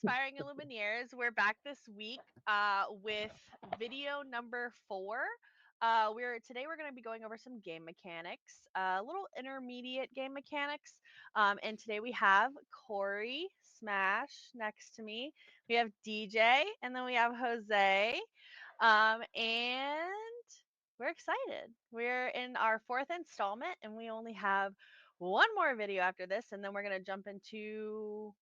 aspiring Illumineers. We're back this week with video number 4. We're going to be going over some game mechanics, little intermediate game mechanics. And today we have KoreySmash next to me. We have DJ, and then we have Jose. And we're excited. We're in our 4th installment, and we only have one more video after this, and then we're going to jump into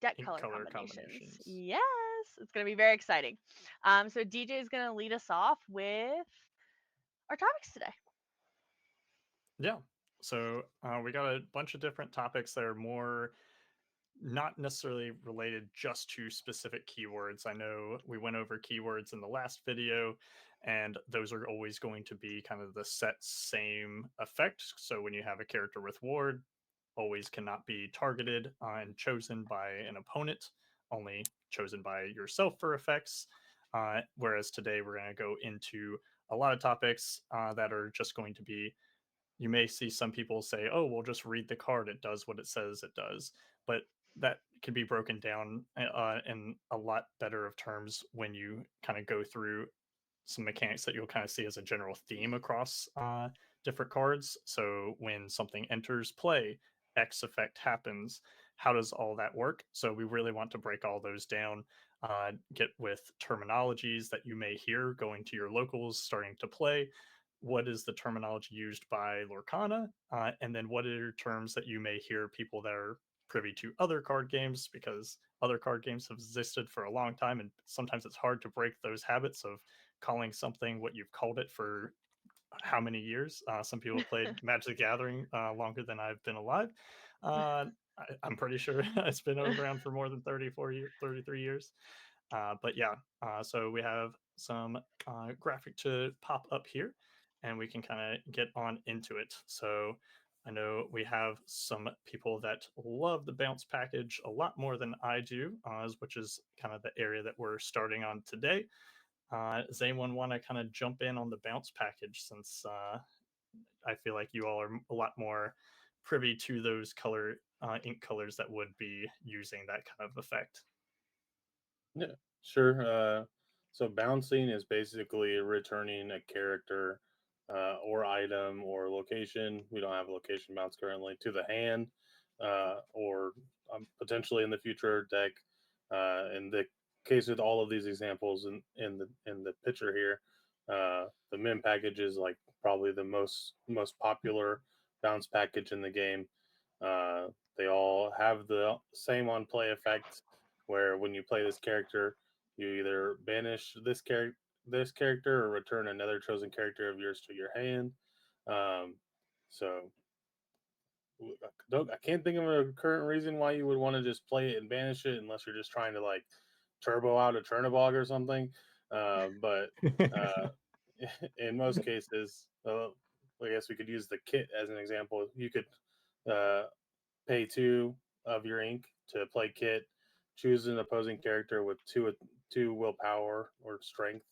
deck Ink color color combinations. combinations. Yes, it's going to be very exciting. So DJ is going to lead us off with our topics today. Yeah. So we got a bunch of different topics that are more not necessarily related just to specific keywords. I know we went over keywords in the last video, and those are always going to be kind of the set same effect. So when you have a character with ward, always cannot be targeted and chosen by an opponent, only chosen by yourself for effects. Whereas today we're going to go into a lot of topics that are just going to be, you may see some people say, oh, well, just read the card, it does what it says it does. But that can be broken down in a lot better of terms when you kind of go through some mechanics that you'll kind of see as a general theme across different cards. So when something enters play, X effect happens. How does all that work? So we really want to break all those down, get with terminologies that you may hear going to your locals starting to play. What is the terminology used by Lorcana? And then what are terms that you may hear people that are privy to other card games, because other card games have existed for a long time, and sometimes it's hard to break those habits of calling something what you've called it for how many years. Some people have played Magic the Gathering longer than I've been alive. I'm pretty sure it's been around for more than 33 years. But yeah, so we have some graphic to pop up here, and we can kind of get on into it. So I know we have some people that love the bounce package a lot more than I do, which is kind of the area that we're starting on today. Does anyone want to kind of jump in on the bounce package, since I feel like you all are a lot more privy to those ink colors that would be using that kind of effect? Yeah, sure. So bouncing is basically returning a character or item or location. We don't have a location bounce currently to the hand, or potentially in the future deck. In the case with all of these examples in the picture here, the Min package is like probably the most popular bounce package in the game. Uh, they all have the same on play effect, where when you play this character, you either banish this character or return another chosen character of yours to your hand. Um, so I can't think of a current reason why you would want to just play it and banish it, unless you're just trying to like turbo out a Chernobog or something. But uh, in most cases, I guess we could use the kit as an example. You could uh, pay 2 of your ink to play kit, choose an opposing character with two willpower or strength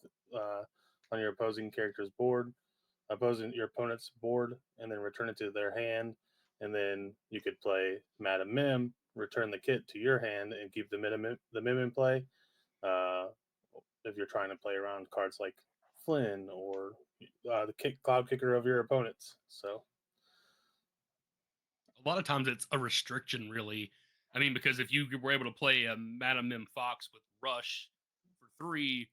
on your opposing character's board, opposing your opponent's board, and then return it to their hand. And then you could play Madam Mim, return the kit to your hand, and keep the Mim in play. Uh, if you're trying to play around cards like Flynn or the Cloud Kicker of your opponents. So A lot of times it's a restriction, really. I mean, because if you were able to play a Madam Mim Fox with Rush for 3,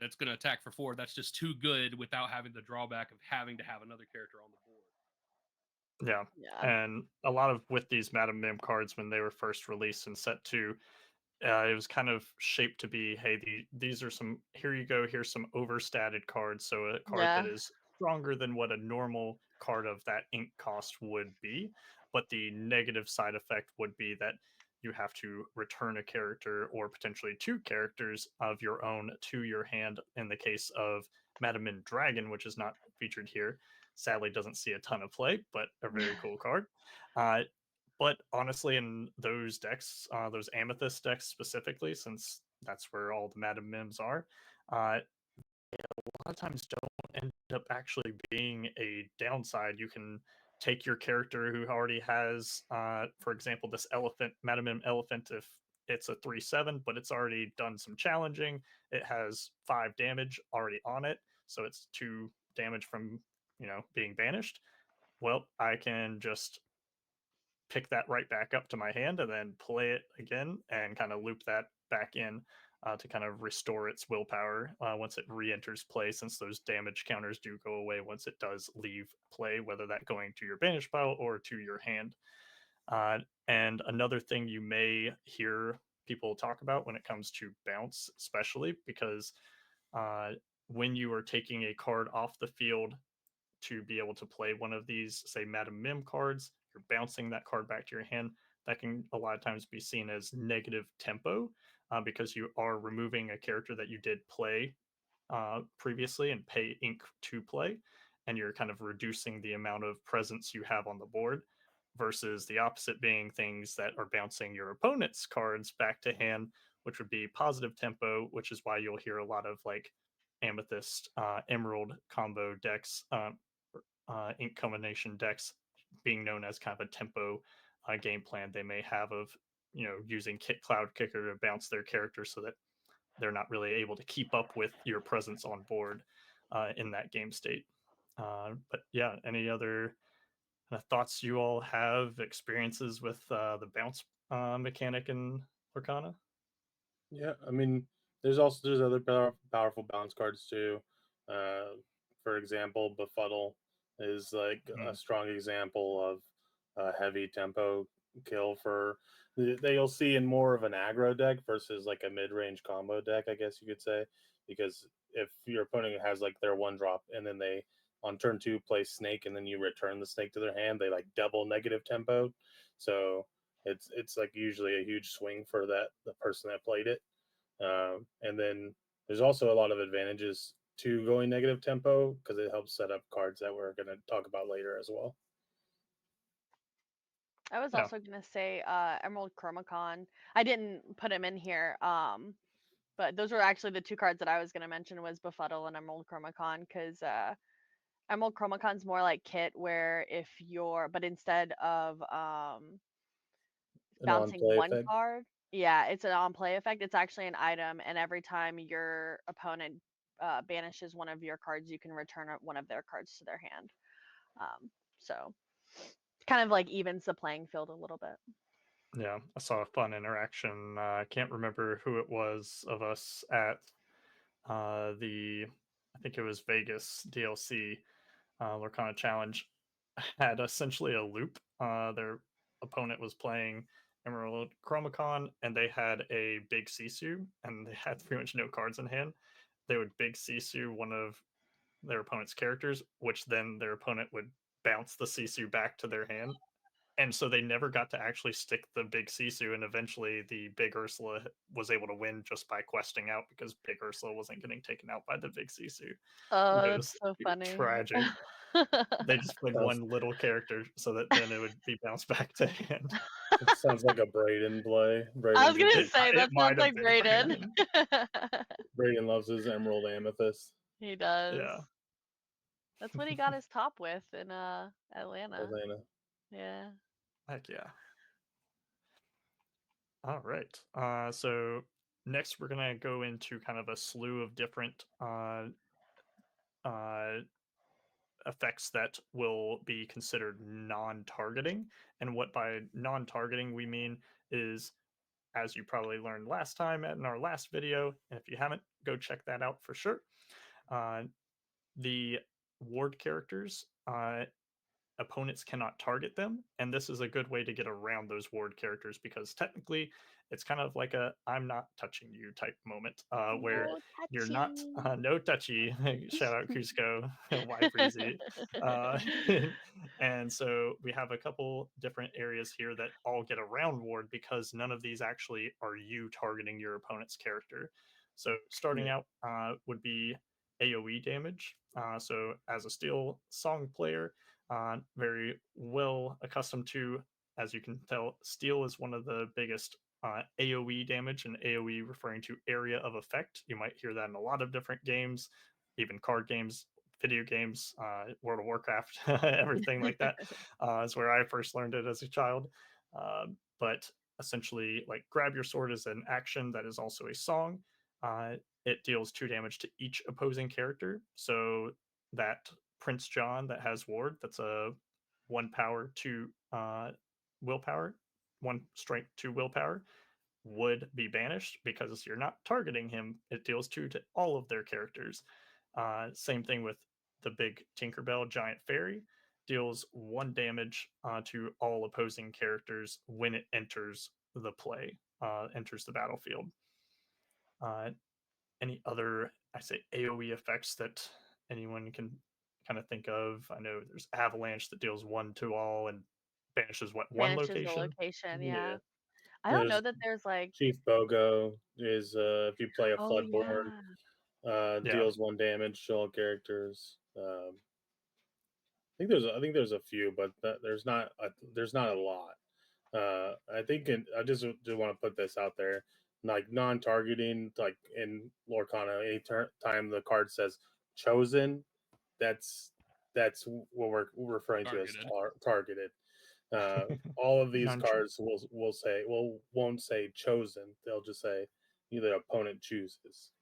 that's going to attack for 4. That's just too good without having the drawback of having to have another character on the board. Yeah. Yeah. And a lot of with these Madam Mim cards, when they were first released in set 2, it was kind of shaped to be, hey, these are some, here you go, here's some overstated cards. So a card that Yeah. is stronger than what a normal card of that ink cost would be. But the negative side effect would be that you have to return a character or potentially 2 characters of your own to your hand. In the case of Madam Mim Dragon, which is not featured here, sadly doesn't see a ton of play, but a very cool card. Uh, but honestly, in those decks, those Amethyst decks specifically, since that's where all the Madam Mims are, a lot of times don't end up actually being a downside. You can take your character who already has, for example, this elephant, Madam Mim elephant. If it's a 3/7, but it's already done some challenging. It has 5 damage already on it, so it's 2 damage from, being banished. Well, I can just pick that right back up to my hand and then play it again and kind of loop that back in to kind of restore its willpower once it re-enters play, since those damage counters do go away once it does leave play, whether that going to your banish pile or to your hand. And another thing you may hear people talk about when it comes to bounce, especially because uh, when you are taking a card off the field to be able to play one of these, say, Madam Mim cards, you're bouncing that card back to your hand. That can a lot of times be seen as negative tempo because you are removing a character that you did play previously and pay ink to play, and you're kind of reducing the amount of presence you have on the board, versus the opposite being things that are bouncing your opponent's cards back to hand, which would be positive tempo, which is why you'll hear a lot of like amethyst emerald combo decks, ink combination decks being known as kind of a tempo game plan they may have of using cloud kicker to bounce their character so that they're not really able to keep up with your presence on board in that game state. But yeah, any other thoughts you all have, experiences with the bounce mechanic in Lorcana? Yeah, I mean, there's other powerful bounce cards too. Uh, for example, Befuddle is like a strong example of a heavy tempo kill for that you'll see in more of an aggro deck versus like a mid-range combo deck, I guess you could say. Because if your opponent has like their 1-drop and then they on turn 2 play Snake and then you return the Snake to their hand, they like double negative tempo. So it's like usually a huge swing for the person that played it. And then there's also a lot of advantages to going negative tempo because it helps set up cards that we're going to talk about later as well. I was Yeah. also gonna say Emerald Chromacon. I didn't put him in here, but those were actually the 2 cards that I was gonna mention was Befuddle and Emerald Chromacon, because Emerald Chromacon's more like Kit, where if you're, but instead of An bouncing on-play one effect. card, yeah, it's an on-play effect. It's actually an item, and every time your opponent banishes one of your cards, you can return one of their cards to their hand. So kind of like evens the playing field a little bit. Yeah, I saw a fun interaction. I can't remember who it was of us at I think it was Vegas DLC Lorcana Challenge, had essentially a loop. Their opponent was playing Emerald Chromacon, and they had a big Sisu, and they had pretty much no cards in hand. They would big Sisu one of their opponent's characters, which then their opponent would bounce the Sisu back to their hand. And so they never got to actually stick the big Sisu, and eventually the big Ursula was able to win just by questing out because big Ursula wasn't getting taken out by the big Sisu. Oh, It that's was so funny. tragic. They just played Sounds, one little character so that then it would be bounced back to hand. it sounds like a Braden play. I was Braden's gonna a big, say It that might sounds have like been Brayden. Brandon. Braden loves his Emerald Amethyst. He does. Yeah. That's what he got his top with in Atlanta. Atlanta. Yeah. Heck yeah. All right. So next we're gonna go into kind of a slew of different uh, effects that will be considered non-targeting. And what by non-targeting we mean is, as you probably learned last time in our last video, and if you haven't, go check that out for sure. The ward characters, opponents cannot target them, and this is a good way to get around those ward characters because technically it's kind of like a I'm not touching you type moment where No you're not touching. no touchy. Shout out Cusco. Why breezy. uh, and so we have a couple different areas here that all get around ward because none of these actually are you targeting your opponent's character. So starting out would be AoE damage. So as a steel song player, very well accustomed to, as you can tell, steel is one of the biggest AoE damage, and AoE referring to area of effect. You might hear that in a lot of different games, even card games, video games, World of Warcraft, everything like that is where I first learned it as a child. But essentially like grab your sword as an action that is also a song. It deals 2 damage to each opposing character. So that Prince John that has ward, that's a 1 power, 2 willpower, 1 strength, 2 willpower, would be banished because you're not targeting him. It deals 2 to all of their characters. Same thing with the big Tinkerbell giant fairy, deals 1 damage to all opposing characters when it enters the play, enters the battlefield. Any other, I say, AoE effects that anyone can kind of think of? I know there's Avalanche that deals 1 to all and banishes what, 1 Banishes the location? location. Yeah. Yeah. I don't know There's that there's like. Chief Bogo is if you play a Oh Floodborn, yeah. Yeah. deals 1 damage to all characters. I think there's a few, but there's not a lot. I think I just do want to put this out there, like non-targeting, like in Lorcana, any time the card says chosen, that's what we're referring to as targeted. All of these cards won't say chosen. They'll just say either opponent chooses.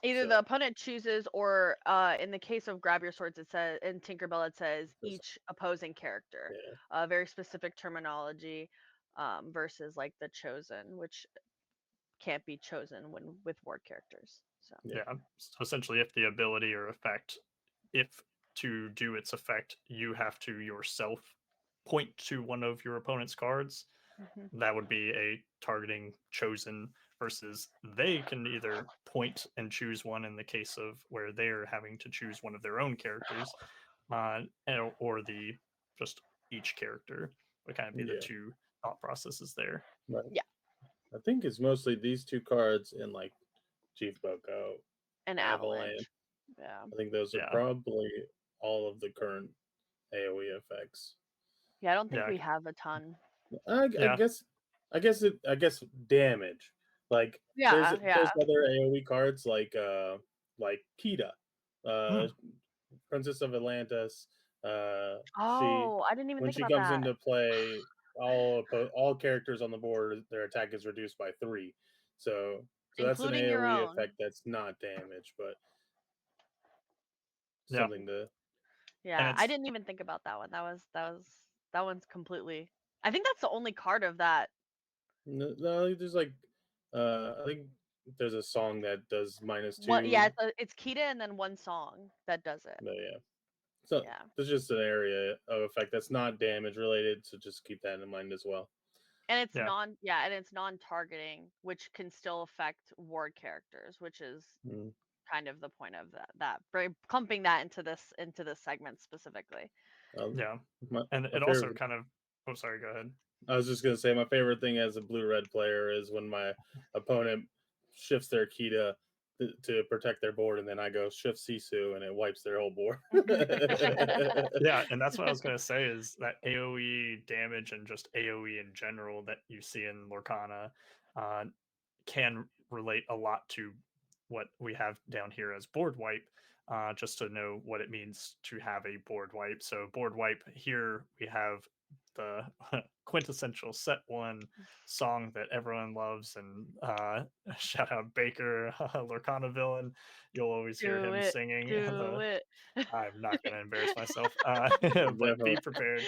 Either So- the opponent chooses, or in the case of Grab Your Swords, it says in Tinkerbell it says each opposing character. Yeah. Very specific terminology, versus like the chosen, which can't be chosen when with ward characters. So Yeah. So essentially, if the ability or effect, if to do its effect, you have to yourself point to one of your opponent's cards, that would be a targeting chosen, versus they can either point and choose one in the case of where they're having to choose one of their own characters, or the just each character would kind of be the 2 thought processes there. Right. Yeah. I think it's mostly these 2 cards and like Chief Boko and Avalanche. Yeah. I think those are probably all of the current AoE effects. Yeah, I don't think we have a ton. I guess damage. Like there's other AoE cards like Kita, Princess of Atlantis. I didn't even when think she about comes that. into play, all characters on the board, their attack is reduced by 3. So that's an Including your AoE own. effect that's not damage, but something to. Yeah, I didn't even think about that one. That one's completely. I think that's the only card of that. No, there's like, I think there's a song that does -2. What? Yeah, it's Kita and then 1 song that does it. But yeah, so there's just an area of effect that's not damage related, so just keep that in mind as well. And it's non-targeting, which can still affect ward characters, which is kind of the point of that clumping that into this segment specifically. And it also kind of. Oh, sorry. Go ahead. I was just gonna say my favorite thing as a blue-red player is when my opponent shifts their Kita to protect their board, and then I go shift Sisu, and it wipes their whole board. Yeah, and that's what I was gonna say is that AoE damage and just AoE in general that you see in Lorcana can relate a lot to what we have down here as board wipe. Just to know what it means to have a board wipe. So board wipe here we have the quintessential set 1 song that everyone loves, and shout out Baker, Lorcana villain. You'll always hear him singing. I'm not going to embarrass myself, but be prepared.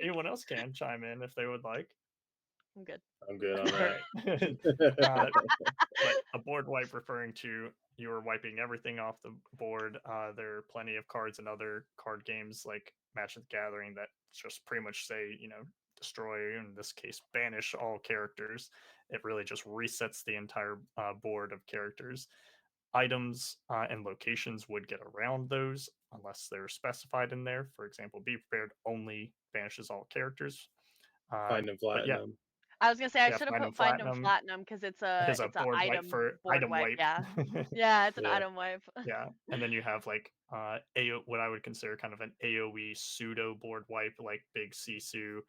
Anyone else can chime in if they would like. I'm good. I'm good on that. But a board wipe referring to you're wiping everything off the board. There are plenty of cards in other card games like Magic the Gathering that just pretty much say, destroy, in this case, banish all characters. It really just resets the entire board of characters. Items and locations would get around those unless they're specified in there. For example, Be Prepared only banishes all characters. Find and Platinum. I was gonna say I should have put Find and Platinum because it's an item board wipe. Yeah, it's an item wipe. Yeah, and then you have like what I would consider kind of an AoE pseudo board wipe, like Big Sisu,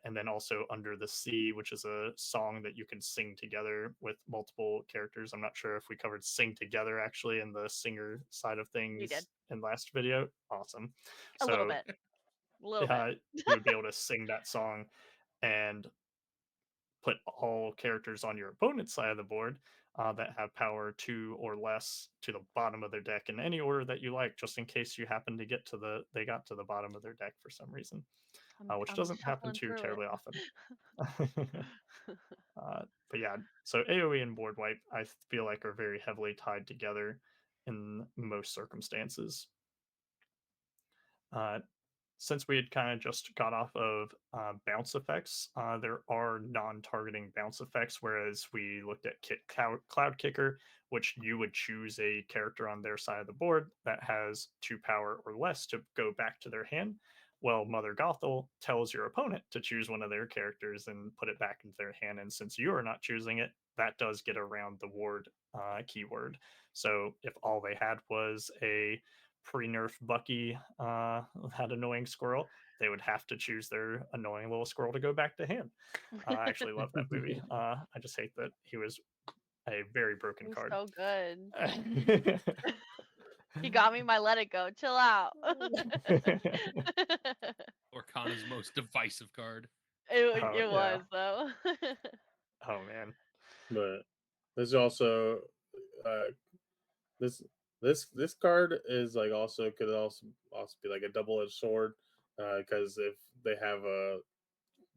and then also Under the Sea, which is a song that you can sing together with multiple characters. I'm not sure if we covered sing together actually in the singer side of things in last video. Awesome. A little bit. You would be able to sing that song, and put all characters on your opponent's side of the board that have power 2 or less to the bottom of their deck in any order that you like, just in case you happen to get to they got to the bottom of their deck for some reason, which I'm doesn't happen shuffling too through it. terribly often. But yeah, so AoE and board wipe, I feel like, are very heavily tied together in most circumstances. Uh, since we had kind of just got off of bounce effects, there are non-targeting bounce effects, whereas we looked at Cloud Kicker, which you would choose a character on their side of the board that has 2 power or less to go back to their hand. Well, Mother Gothel tells your opponent to choose one of their characters and put it back into their hand, and since you are not choosing it, that does get around the ward keyword. So if all they had was a pre-nerf Bucky, that annoying squirrel, they would have to choose their annoying little squirrel to go back to hand. I actually love that movie. I just hate that he was a very broken He's card. so good. He got me my Let It Go. Chill out. Lorcana's most divisive card. It was though. Oh man. But there's also this card is like also could also be like a double-edged sword, because if they have a,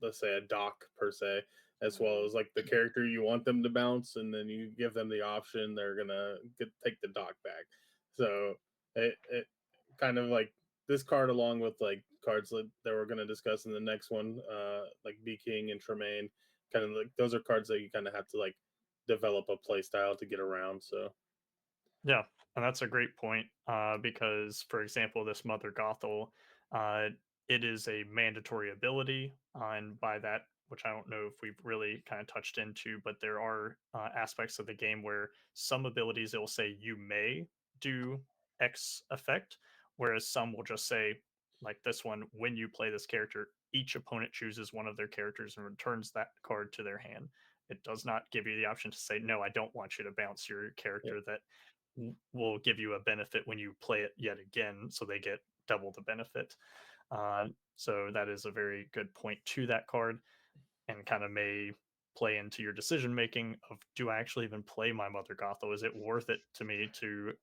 let's say, a dock per se, as well as like the character you want them to bounce, and then you give them the option, they're gonna take the dock back. So it kind of like this card, along with like cards that we're gonna discuss in the next one, like B King and Tremaine, kind of like those are cards that you kind of have to like develop a play style to get around. So yeah, and that's a great point, because, for example, this Mother Gothel, uh, it is a mandatory ability, and by that, which I don't know if we've really kind of touched into, but there are aspects of the game where some abilities it will say you may do X effect, whereas some will just say, like this one, when you play this character, each opponent chooses one of their characters and returns that card to their hand. It does not give you the option to say, no, I don't want you to bounce your character that will give you a benefit when you play it yet again, so they get double the benefit. So that is a very good point to that card, and kind of may play into your decision making of, do I actually even play my Mother Gothel? Is it worth it to me to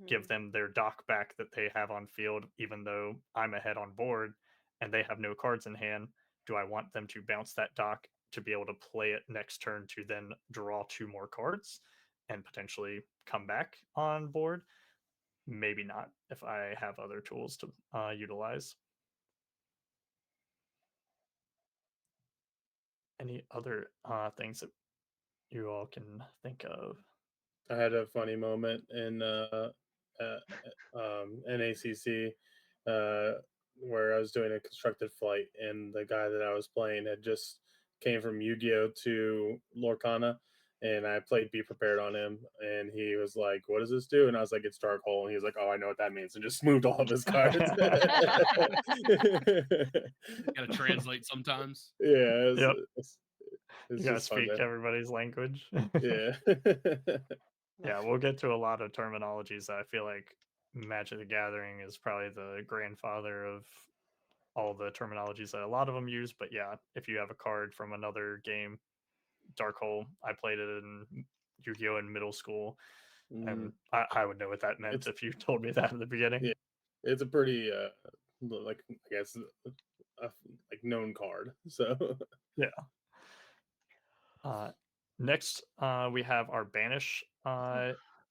give them their dock back that they have on field, even though I'm ahead on board and they have no cards in hand? Do I want them to bounce that dock to be able to play it next turn to then draw 2 more cards and potentially come back on board? Maybe not, if I have other tools to utilize. Any other things that you all can think of? I had a funny moment in NACC, uh, where I was doing a constructed flight, and the guy that I was playing had just came from Yu-Gi-Oh to Lorcana, and I played Be Prepared on him, and he was like, "What does this do?" And I was like, "It's Dark Hole," and he was like, "Oh, I know what that means," and just moved all of his cards. Gotta translate sometimes. Yeah, Yep. it's You gotta just fun. speak everybody's language. Yeah. Yeah, we'll get to a lot of terminologies. I feel like Magic the Gathering is probably the grandfather of all the terminologies that a lot of them use. But yeah, if you have a card from another game, Dark Hole, I played it in Yu-Gi-Oh in middle school, and I would know what that meant if you told me that in the beginning. Yeah, it's a pretty like, I guess, like known card. So Yeah. Next, we have our banish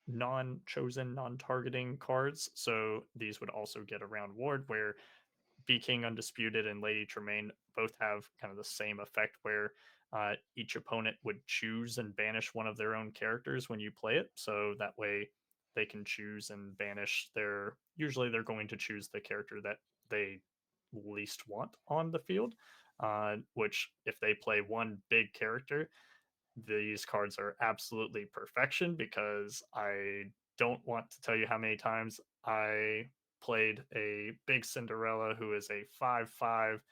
non-chosen, non-targeting cards. So these would also get around ward, where B King Undisputed and Lady Tremaine both have kind of the same effect, where each opponent would choose and banish one of their own characters when you play it. So that way they can choose and banish their. Usually they're going to choose the character that they least want on the field. Which, if they play one big character, these cards are absolutely perfection, because I don't want to tell you how many times I played a big Cinderella who is a 5/5,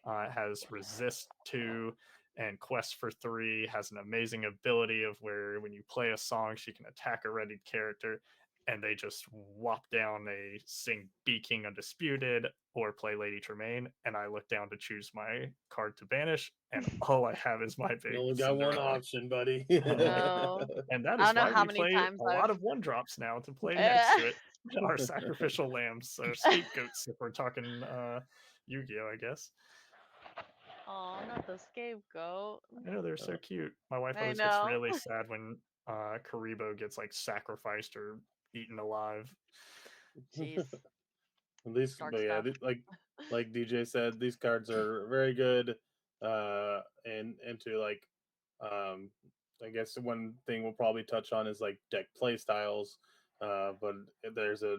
has resist 2 and quest for 3, has an amazing ability of where when you play a song, she can attack a ready character. and they just whop down a sing Be King Undisputed or play Lady Tremaine, and I look down to choose my card to banish, and all I have is my You big only got one Cinderella. option, buddy. No. And that I is don't know why how we many play times a lot I've of one drops now to play Eh. next to it. Our sacrificial lambs, or scapegoats, if we're talking Yu-Gi-Oh, I guess. Oh, not the scapegoat. I know they're so cute. My wife I always gets know. really sad when Karibo gets like sacrificed or eaten alive. Jeez. These, Dark but yeah, stuff. like DJ said, these cards are very good. And into like, I guess one thing we'll probably touch on is like deck play styles. But there's a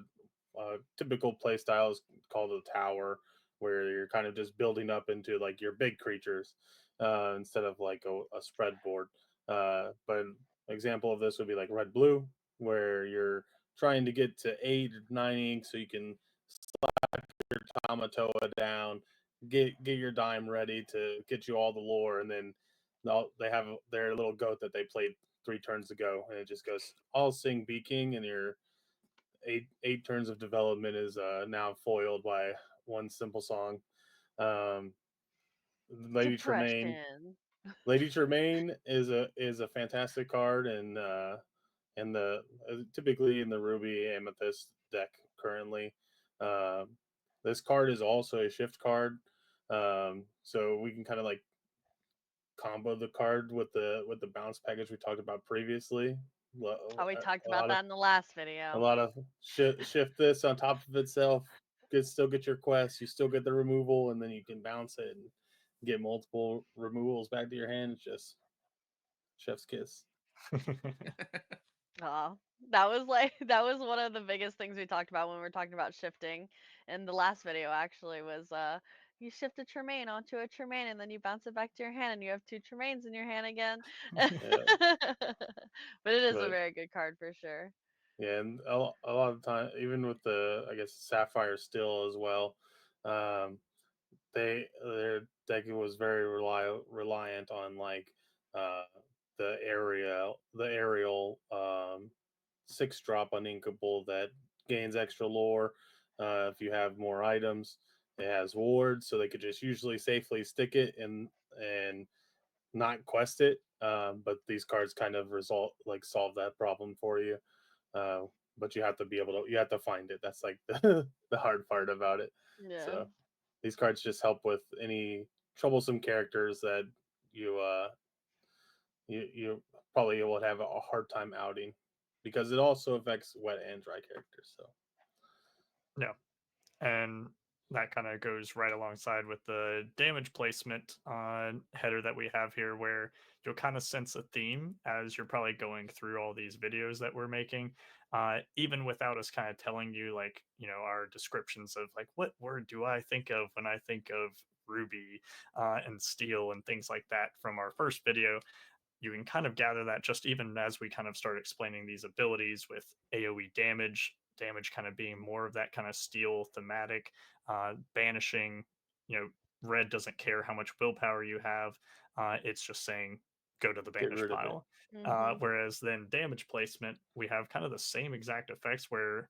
typical play style is called a tower, where you're kind of just building up into like your big creatures instead of like a spread board. But an example of this would be like red blue, where you're trying to get to 8 or 9 ink so you can your Tamatoa down, get your dime ready to get you all the lore, and then they have their little goat that they played 3 turns ago, and it just goes all sing Be King, and your eight turns of development is now foiled by one simple song. Um, Lady Tremaine. Depression. Lady Tremaine is a fantastic card, and the typically in the Ruby Amethyst deck currently. Um, this card is also a shift card, so we can kind of like combo the card with the bounce package we talked about previously. Oh, we talked A about lot of that in the last video. shift this on top of itself. Still get your quest. You still get the removal, and then you can bounce it and get multiple removals back to your hand. It's just chef's kiss. Oh, that was like that was one of the biggest things we talked about when we were talking about shifting in the last video actually was you shift a Tremaine onto a Tremaine and then you bounce it back to your hand and you have 2 Tremaines in your hand again. Yeah, But it is a but very good card for sure. yeah, and a lot of time, even with the I guess Sapphire Still as well, um, their deck was very reliant on like uh, the aerial 6 drop uninkable that gains extra lore. If you have more items, it has wards, so they could just usually safely stick it and not quest it. But these cards kind of solve that problem for you. Uh, but you have to be able to you have to find it. That's like the hard part about it. Yeah. So these cards just help with any troublesome characters that you you probably would have a hard time outing, because it also affects wet and dry characters. So Yeah. And that kind of goes right alongside with the damage placement header that we have here, where you'll kind of sense a theme as you're probably going through all these videos that we're making, even without us kind of telling you, like, our descriptions of like, what word do I think of when I think of Ruby and Steel and things like that from our first video. You can kind of gather that just even as we kind of start explaining these abilities with AoE damage kind of being more of that kind of steel thematic, banishing, red doesn't care how much willpower you have. It's just saying go to the get banish rid of it. pile. Mhm. Whereas then damage placement, we have kind of the same exact effects where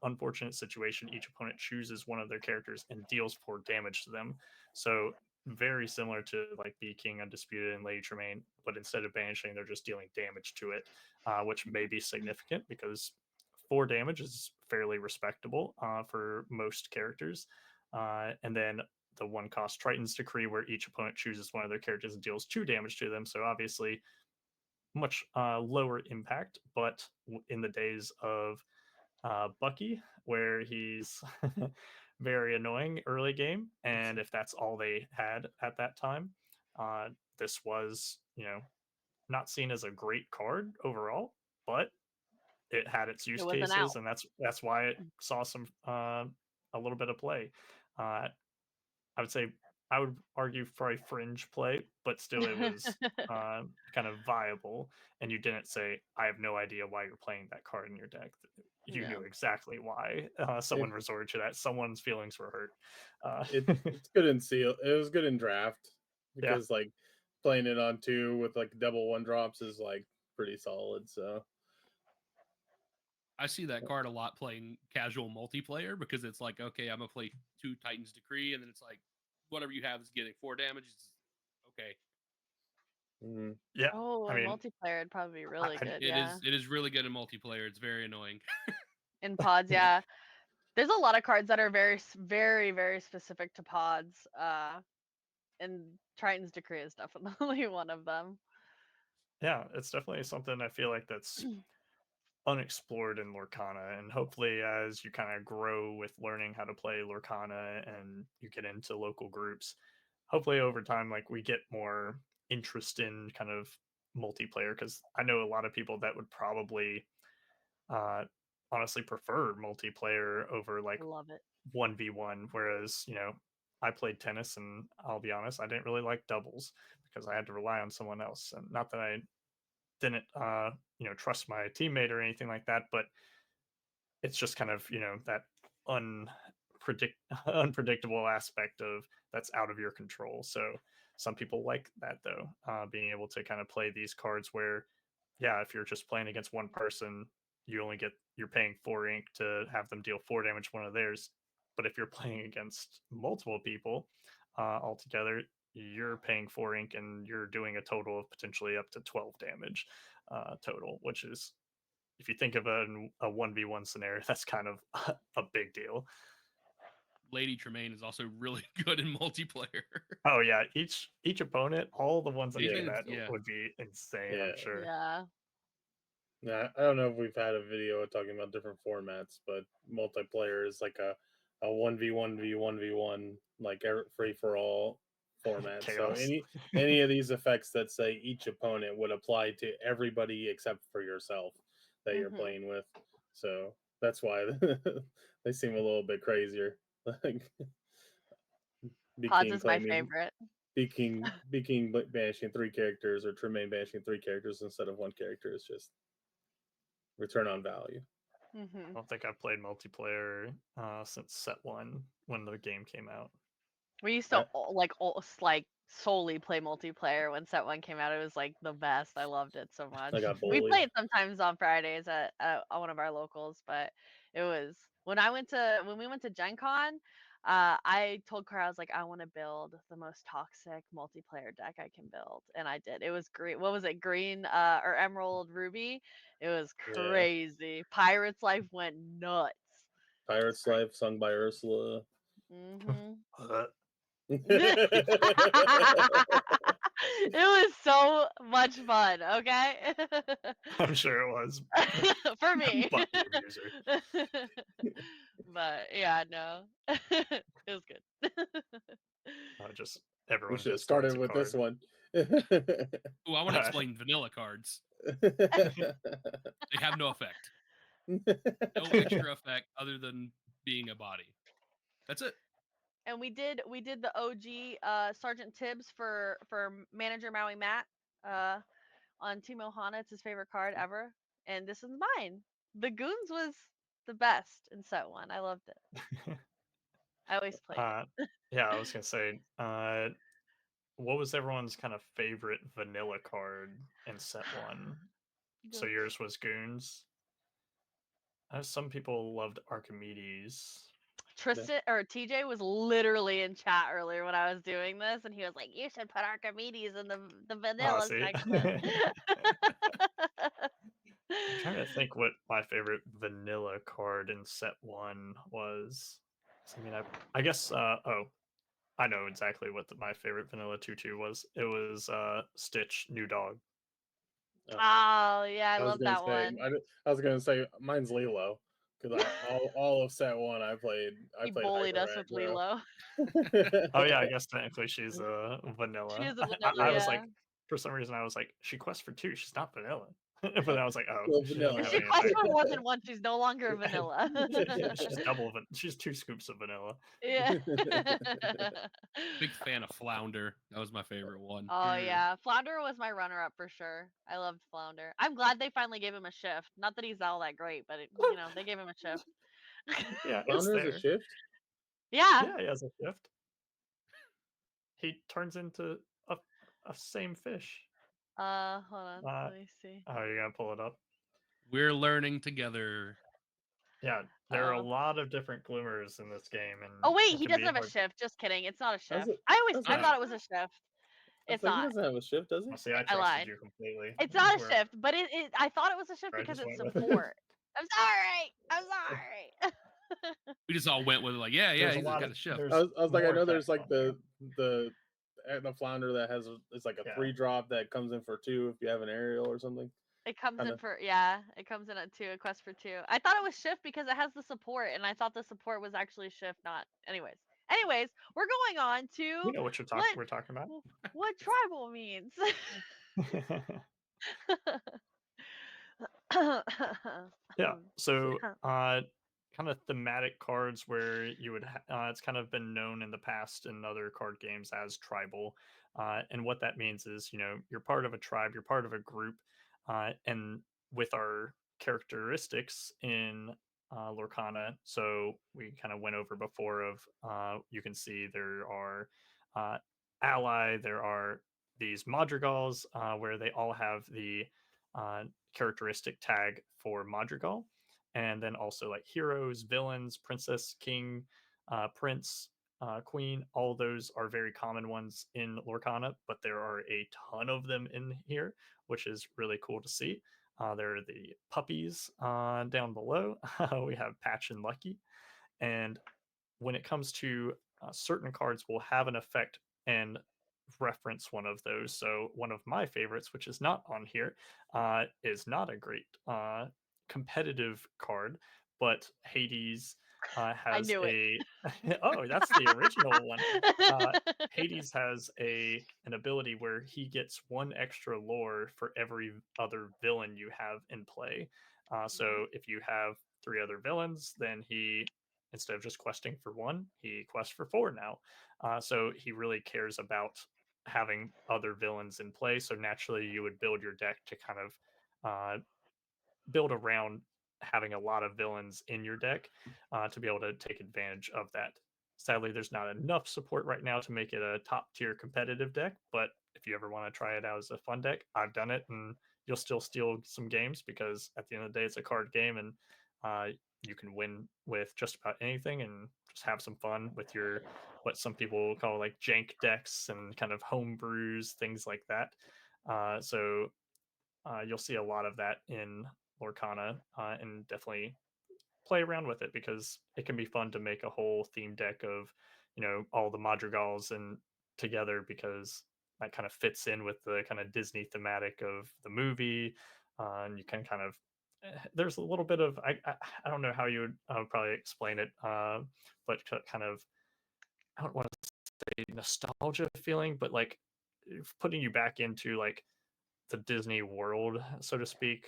unfortunate situation, each opponent chooses one of their characters and deals 4 damage to them. So very similar to like Be King Undisputed and Lady Tremaine, but instead of banishing, they're just dealing damage to it, which may be significant because 4 damage is fairly respectable for most characters. And then the 1 cost Triton's Decree, where each opponent chooses one of their characters and deals 2 damage to them. So obviously much lower impact, but in the days of Bucky, where he's very annoying early game, and if that's all they had at that time, this was, not seen as a great card overall, but it had its It use was an cases, out. and that's why it saw some a little bit of play. Uh, I would say I would argue for a fringe play, but still it was kind of viable. And you didn't say, "I have no idea why you're playing that card in your deck." You Yeah. knew exactly why It, someone resorted to that. Someone's feelings were hurt. it's good in seal. It was good in draft, Yeah, because like playing it on 2 with like double 1 drops is like pretty solid. So I see that card a lot playing casual multiplayer because it's like, okay, I'm gonna play 2 Titan's Decree, and then it's like, whatever you have is getting 4 damage. It's okay. Mhm. Yeah, Oh, I in mean, multiplayer, it'd probably be really I- good. It Yeah, is. It is really good in multiplayer. It's very annoying. in pods, yeah. There's a lot of cards that are very, very specific to pods. And Triton's Decree is definitely one of them. yeah, it's definitely something I feel like that's unexplored in Lorcana, and hopefully as you kind of grow with learning how to play Lorcana and you get into local groups, hopefully over time like we get more interest in kind of multiplayer, because I know a lot of people that would probably uh honestly prefer multiplayer over like Love it. 1v1, whereas I played tennis and I'll be honest, I didn't really like doubles because I had to rely on someone else, and not that I didn't trust my teammate or anything like that, but it's just kind of that unpredict unpredictable aspect of that's out of your control. So some people like that though, being able to kind of play these cards where, yeah, if you're just playing against one person, you're paying 4 ink to have them deal 4 damage to one of theirs. But if you're playing against multiple people altogether, you're paying 4 ink and you're doing a total of potentially up to 12 damage total, which is, if you think of a 1v1 scenario, that's kind of a big deal. Lady Tremaine is also really good in multiplayer. Oh yeah, each opponent, all the ones that Lady they Yeah. Tremaine, met yeah. would be insane, Yeah. I'm sure. Yeah. Yeah, I don't know if we've had a video talking about different formats, but multiplayer is like a 1v1v1v1 like free for all format. So Chaos. any of these effects that say each opponent would apply to everybody except for yourself that you're Mhm. playing with. So that's why they seem a little bit crazier. Like Pods Beking is my claiming favorite. Beking banishing 3 characters, or Tremaine banishing 3 characters instead of 1 character is just return on value. I Mhm. don't think I've played multiplayer since set 1 when the game came out. We used I, to like solely play multiplayer when set 1 came out. It was like the best. I loved it so much. I got We bullied. played sometimes on Fridays at one of our locals, but it was when we went to Gen Con. I told Cara, I was like, I want to build the most toxic multiplayer deck I can build, and I did. It was green. What was it? Green or Emerald Ruby. It was Yeah. crazy. Pirate's Life went nuts. Pirate's great. Life, sung by Ursula. Mhm. Uh, It was so much fun, okay? I'm sure it was. For me. Fuck the abuser. But yeah, no. It was good. Just We everyone should have discards started a with this card. one. Oh, I want to explain vanilla cards. They have no effect. No extra effect other than being a body. That's it. And we did the OG Sergeant Tibbs for manager Maui Matt on Team Ohana. It's his favorite card ever. And this is mine. The Goons was the best in set 1. I loved it. I always played it. Yeah, I was gonna say, what was everyone's kind of favorite vanilla card in set 1? So Goons. yours was Goons. Some people loved Archimedes. Tristan or TJ was literally in chat earlier when I was doing this, and he was like, "You should put Archimedes in the vanilla See, section." I'm trying to think what my favorite vanilla card in set 1 was. I mean, I guess. Oh, I know exactly what my favorite vanilla tutu was. It was Stitch, New Dog. Oh yeah, I I was love gonna that say, one. I was gonna say mine's Lilo, because all of set 1 I played He bullied hyper us with aggro. Lilo. Oh yeah, I guess technically she's She vanilla. is a vanilla, I was yeah. like, for some reason, I was like, she quests for 2. She's not vanilla. But then I was like, oh, Well, she vanilla. doesn't If have she any quests effect. for more than one, she's no longer vanilla. She's double. She's 2 scoops of vanilla. Yeah. Big fan of Flounder. That was my favorite one. Oh yeah, Flounder was my runner-up for sure. I loved Flounder. I'm glad they finally gave him a shift. Not that he's all that great, but they gave him a shift. Yeah, it's Flounder is a there. shift. Yeah. Yeah, he has a shift. He turns into a same fish. Hold on. Uh, Let me see. oh, you're gonna pull it up? We're learning together. Yeah, there are a Um, lot of different glimmers in this game, and oh wait, it he can be doesn't have a hard. shift. Just kidding. It's not a I was, shift. I was I like, thought it was a shift. I was It's like, he not. doesn't have a shift, does he? See, I I trusted lied. you completely. It's not a Where shift, but I thought it was a shift I because just it's went with it. support. I'm sorry. I'm sorry. We just all went with it like, yeah, There's a he's lot got of a shift. there's I was like, I more know there's effects like on here. the flounder that has it's like a Yeah. 3-drop that comes in for 2 if you have an aerial or something. It comes in Kinda. for it comes in at 2, a quest for 2. I thought it was shift because it has the support, and I thought the support was actually shift, not. Anyways, we're going on to You know what we're talking about. what tribal means. Yeah. So, kind of thematic cards where you would, it's kind of been known in the past in other card games as tribal. And what that means is, you're part of a tribe, you're part of a group. And with our characteristics in Lorcana, so we kind of went over before of, you can see there are uh, ally, there are these madrigals where they all have the uh, characteristic tag for Madrigal, and then also like heroes, villains, princess, king, prince, queen. All those are very common ones in Lorcana, but there are a ton of them in here, which is really cool to see. There are the puppies down below. We have Patch and Lucky, and when it comes to certain cards will have an effect and reference one of those. So one of my favorites, which is not on here, is not a great competitive card, but Hades I has knew it. a oh, that's the original one. Hades has an ability where he gets one extra lore for every other villain you have in play. So if you have 3 other villains, then he, instead of just questing for 1, he quests for 4 now. So he really cares about having other villains in play. So naturally, you would build your deck to kind of build around having a lot of villains in your deck to be able to take advantage of that. Sadly, there's not enough support right now to make it a top tier competitive deck, but if you ever want to try it out as a fun deck, I've done it, and you'll still steal some games because at the end of the day, it's a card game, and you can win with just about anything and just have some fun with your what some people call like jank decks and kind of home brews, things like that. So you'll see a lot of that in Lorcana, and definitely play around with it because it can be fun to make a whole theme deck of, all the madrigals and together because that kind of fits in with the kind of Disney thematic of the movie, and you can kind of there's a little bit of I don't know how you would probably explain it, but kind of I don't want to say nostalgia feeling, but like putting you back into like the Disney world, so to speak,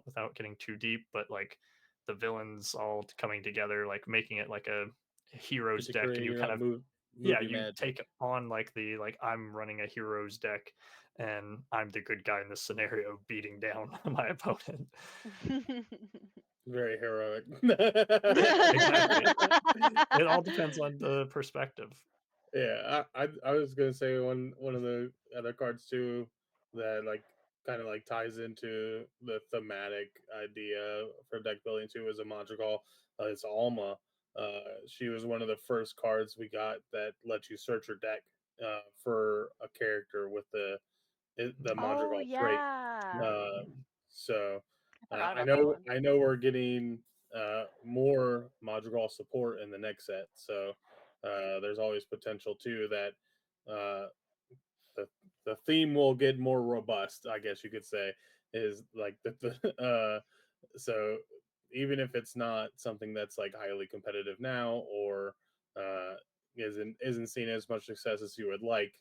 without getting too deep, but like the villains all coming together, like making it like a heroes Get to deck, and create you your kind own of movie you magic. take on like the like I'm running a heroes deck, and I'm the good guy in this scenario, beating down my opponent. Very heroic. Exactly. It all depends on the perspective. Yeah, I was gonna say one of the other cards too that like kind of like ties into the thematic idea for deck building too is a Madrigal. It's Alma. She was one of the first cards we got that let you search your deck for a character with the Oh Madrigal trait. yeah. Uh, so I forgot I about that one. know we're getting more Madrigal support in the next set. So there's always potential too that the the theme will get more robust. I guess you could say is like so even if it's not something that's like highly competitive now or uh, isn't seen as much success as you would like,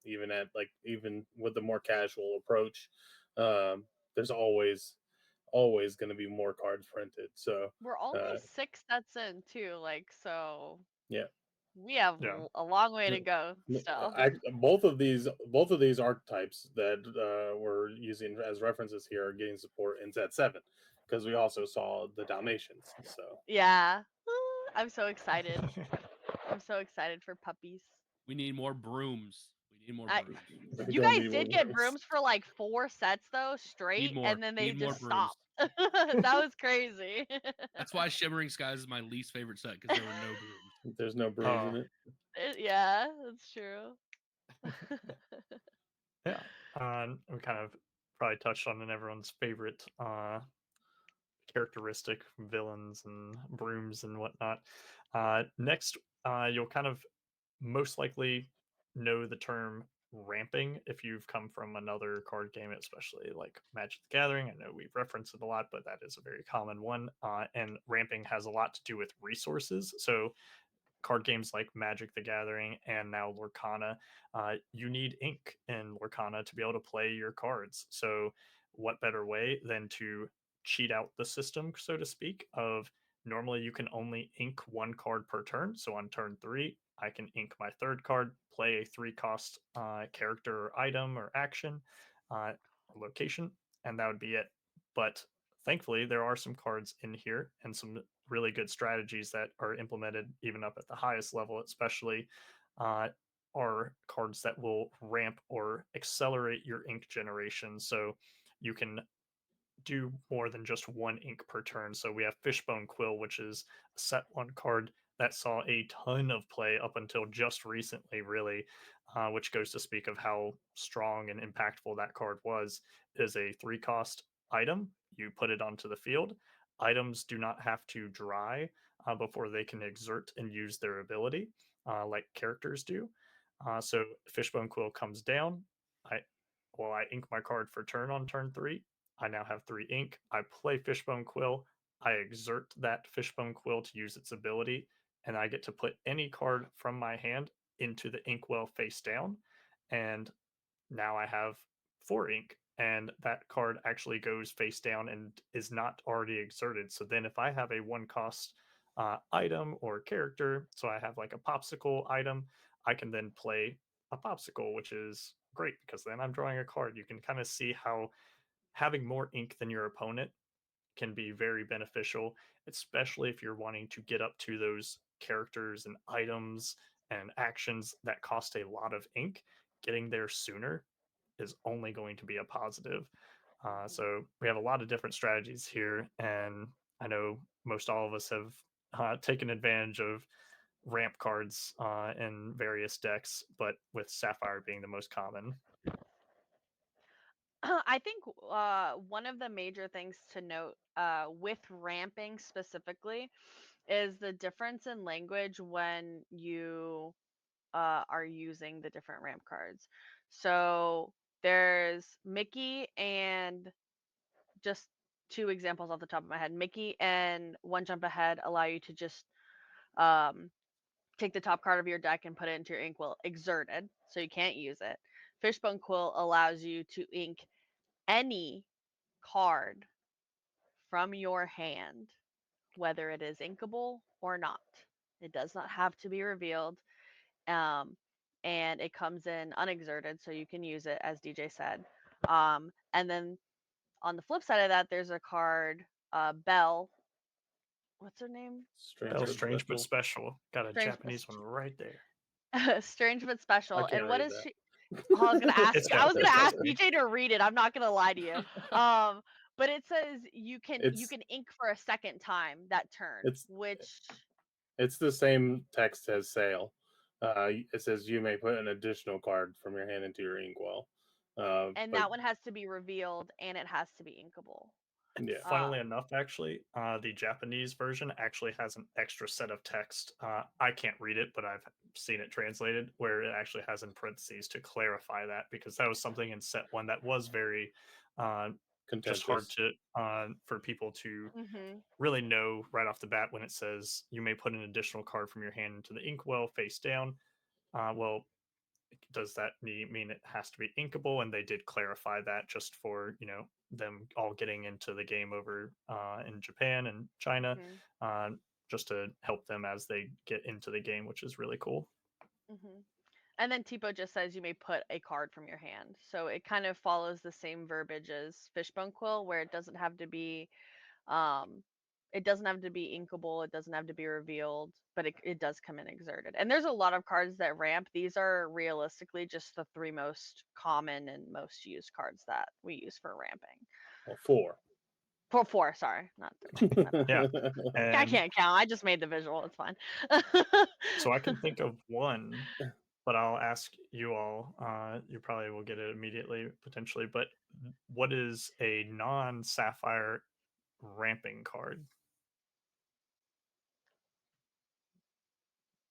even at like even with the more casual approach, there's always going to be more cards printed. So We're only uh, 6 sets in too, like so yeah. we have Yeah. a long way to go still. Both of these archetypes that we're using as references here are getting support in set 7 because we also saw the Dalmatians. So Yeah. I'm so excited. I'm so excited for puppies. We need more brooms. We Need more I- brooms. We You don't guys need did more get brooms. brooms for like 4 sets though, straight, more. and then they Need more just brooms. stopped. That was crazy. That's why Shimmering Skies is my least favorite set because there were no brooms. There's no brooms in Oh. it. Yeah, that's true. Yeah. We kind of probably touched on everyone's favorite characteristic villains and brooms and whatnot. Next, you'll kind of most likely know the term ramping if you've come from another card game, especially like Magic the Gathering. I know we've referenced it a lot, but that is a very common one. And ramping has a lot to do with resources. So card games like Magic the Gathering and now Lorcana, you need ink in Lorcana to be able to play your cards. So, what better way than to cheat out the system, so to speak? Of normally you can only ink one card per turn. So, on turn 3, I can ink my third card, play a 3 cost character or item or action or location, and that would be it. But thankfully, there are some cards in here and some really good strategies that are implemented even up at the highest level, especially uh, are cards that will ramp or accelerate your ink generation. So you can do more than just one ink per turn. So we have Fishbone Quill, which is a set 1 card that saw a ton of play up until just recently, really, which goes to speak of how strong and impactful that card was. It is a 3 cost item. You put it onto the field. Items do not have to dry before they can exert and use their ability, like characters do. So Fishbone Quill comes down. I I ink my card for turn on turn 3. I now have 3 ink. I play Fishbone Quill. I exert that Fishbone Quill to use its ability, and I get to put any card from my hand into the inkwell face down. And now I have 4 ink, and that card actually goes face down and is not already exerted. So then, if I have a 1 cost item or character, so I have like a popsicle item, I can then play a popsicle, which is great because then I'm drawing a card. You can kind of see how having more ink than your opponent can be very beneficial, especially if you're wanting to get up to those characters and items and actions that cost a lot of ink. Getting there sooner is only going to be a positive. So we have a lot of different strategies here, and I know most all of us have taken advantage of ramp cards in various decks, but with Sapphire being the most common. I think one of the major things to note with ramping specifically is the difference in language when you are using the different ramp cards. So there's Mickey and just 2 examples off the top of my head. Mickey and One Jump Ahead allow you to just um, take the top card of your deck and put it into your inkwell exerted, so you can't use it. Fishbone Quill allows you to ink any card from your hand, whether it is inkable or not. It does not have to be revealed. Um, and it comes in unexerted, so you can use it, as DJ said. And then on the flip side of that, there's a card, Belle. What's her name? Strange, Bell but Strange but special. special. Got a Strange Japanese one right there. Strange but I special. can't And what read is that. she? Oh, I was gonna ask. It's I got was gonna trust ask me. DJ to read it. I'm not gonna lie to you. But it says you can It's ink for a second time that turn, it's which it's the same text as sale. It says you may put an additional card from your hand into your inkwell. and But that one has to be revealed and it has to be inkable. yeah, Funnily enough, actually, the Japanese version actually has an extra set of text. I can't read it, but I've seen it translated where it actually has in parentheses to clarify that because that was something in set 1 that was very uh, just hard contentious. to for people to Mm-hmm. really know right off the bat when it says you may put an additional card from your hand into the inkwell face down. Well, does that mean it has to be inkable? And they did clarify that just for them all getting into the game over in Japan and China, Mm-hmm. uh, just to help them as they get into the game, which is really cool. Mm-hmm. And then Tipo just says you may put a card from your hand. So it kind of follows the same verbiage as Fishbone Quill, where it doesn't have to be um, It doesn't have to be inkable. It doesn't have to be revealed, but it does come in exerted. And there's a lot of cards that ramp. These are realistically just the 3 most common and most used cards that we use for ramping. Well, 4. Four, sorry, not 3. Yeah. I And can't count. I just made the visual. It's fine. so I can think of one, but I'll ask you all. You probably will get it immediately, potentially. But what is a non-sapphire ramping card?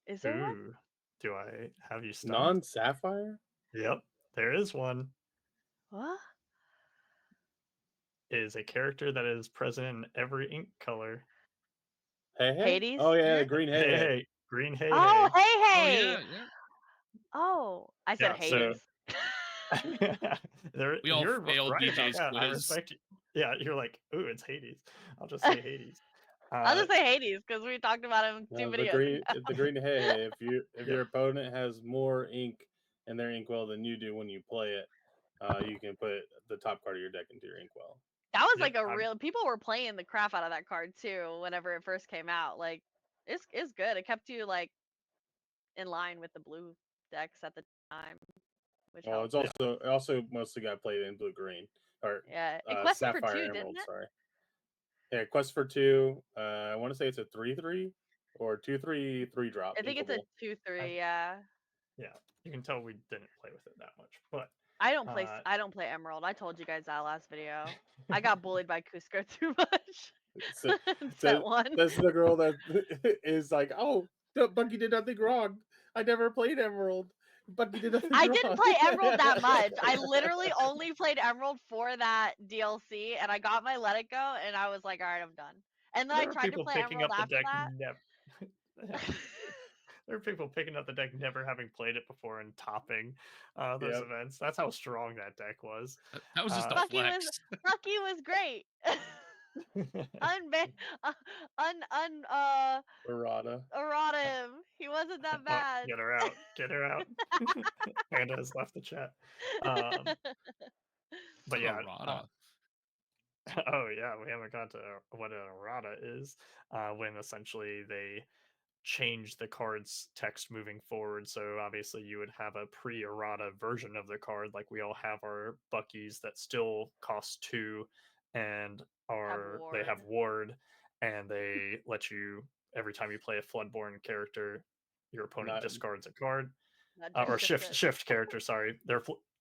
Is there one? Ooh, do I have you stumped? Non-sapphire? Yep, there is one. What? It is a character that is present in every ink color. Hey, hey? Hades? Oh, yeah, the green Hey, hey, hey. hey, green hey Oh, hey. hey, Oh hey. yeah, yeah. Oh, I said Yeah, so Hades. We all you're failed right about DJ's that. I quiz. respect you. Yeah, you're like, ooh, it's Hades. I'll just say Hades. I'll just say Hades because we talked about him 2 No, videos ago. the green hey, hey. If Yep. your opponent has more ink in their inkwell than you do when you play it, you can put the top card of your deck into your inkwell. That was Yep, like a real. People were playing the crap out of that card too. Whenever it first came out, like it's good. It kept you like in line with the blue decks at the time, which Well, helped. it's it also mostly got played in blue green or Yeah, it quested for sapphire 2, emerald. didn't it? Sorry, yeah, quest for 2. I want to say it's a 3/3 or 2/3 3-drop. I think it's a inkable. 2/3. Yeah. Yeah, you can tell we didn't play with it that much, but I don't play Emerald. I told you guys that last video. I got bullied by Cusco too much. So, Set 1. that's the girl that is like, oh, Bucky did nothing wrong. I never played Emerald. Bucky did nothing I wrong. didn't play Emerald that much. I literally only played Emerald for that DLC, and I got my Let It Go, and I was like, all right, I'm done. And then I there are tried to people play picking Emerald up the after deck that. there are people picking up the deck never having played it before and topping those Yep. events. That's how strong that deck was. That was just a Bucky flex. was great. Errata. Errata him. He wasn't that Oh, bad. get her out. Get her out. Panda has left the chat. But yeah. Errata. Oh yeah, we haven't got to what an errata is. When essentially they change the card's text moving forward. So obviously you would have a pre-errata version of the card, like we all have our Buckies that still cost 2 and they have ward, and they let you every time you play a Floodborn character, your opponent discards a card. Or shift character. Sorry,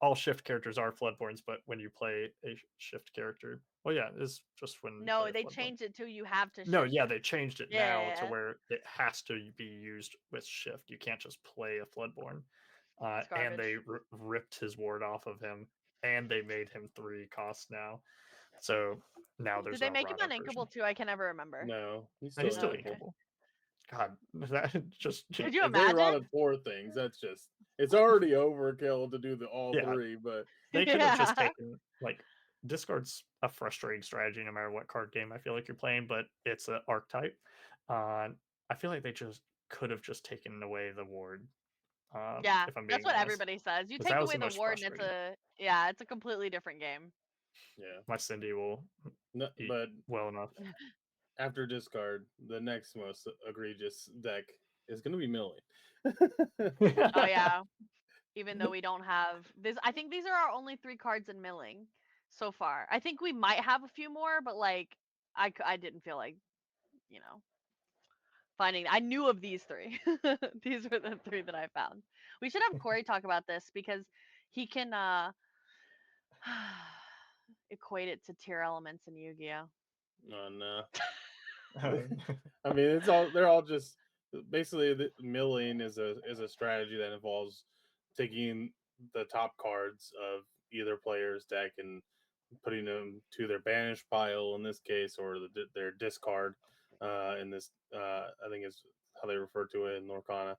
all shift characters are Floodborns, but when you play a shift character, well, yeah, it's just when. No, they changed it to you have to. No, yeah, they changed it now to Yeah. where it has to be used with shift. You can't just play a Floodborn. And they ripped his ward off of him, and they made him 3 costs now. So now there's. Did they make him uninkable too? I can never remember. No, he's still still inkable. God, that just. Could you if they imagine? rotted 4 things, that's just. It's already overkill to do all 3, but they could have just taken like. Discard's a frustrating strategy no matter what card game I feel like you're playing, but it's an archetype. I feel like they just could have just taken away the ward. Yeah, if I'm being that's what honest. everybody says. You take away the ward, and it's a completely different game. Yeah, my Cindy will but well enough. After discard, the next most egregious deck is going to be milling. Oh yeah. Even though we don't have this, I think these are our only 3 cards in milling so far. I think we might have a few more, but like I didn't feel like, finding. I knew of these 3. These were the 3 that I found. We should have Korey talk about this because he can equate it to tier elements in Yu-Gi-Oh. Oh no. I mean, they're all just basically the milling is a strategy that involves taking the top cards of either player's deck and putting them to their banish pile in this case, or their discard in this. I think is how they refer to it in Lorcana.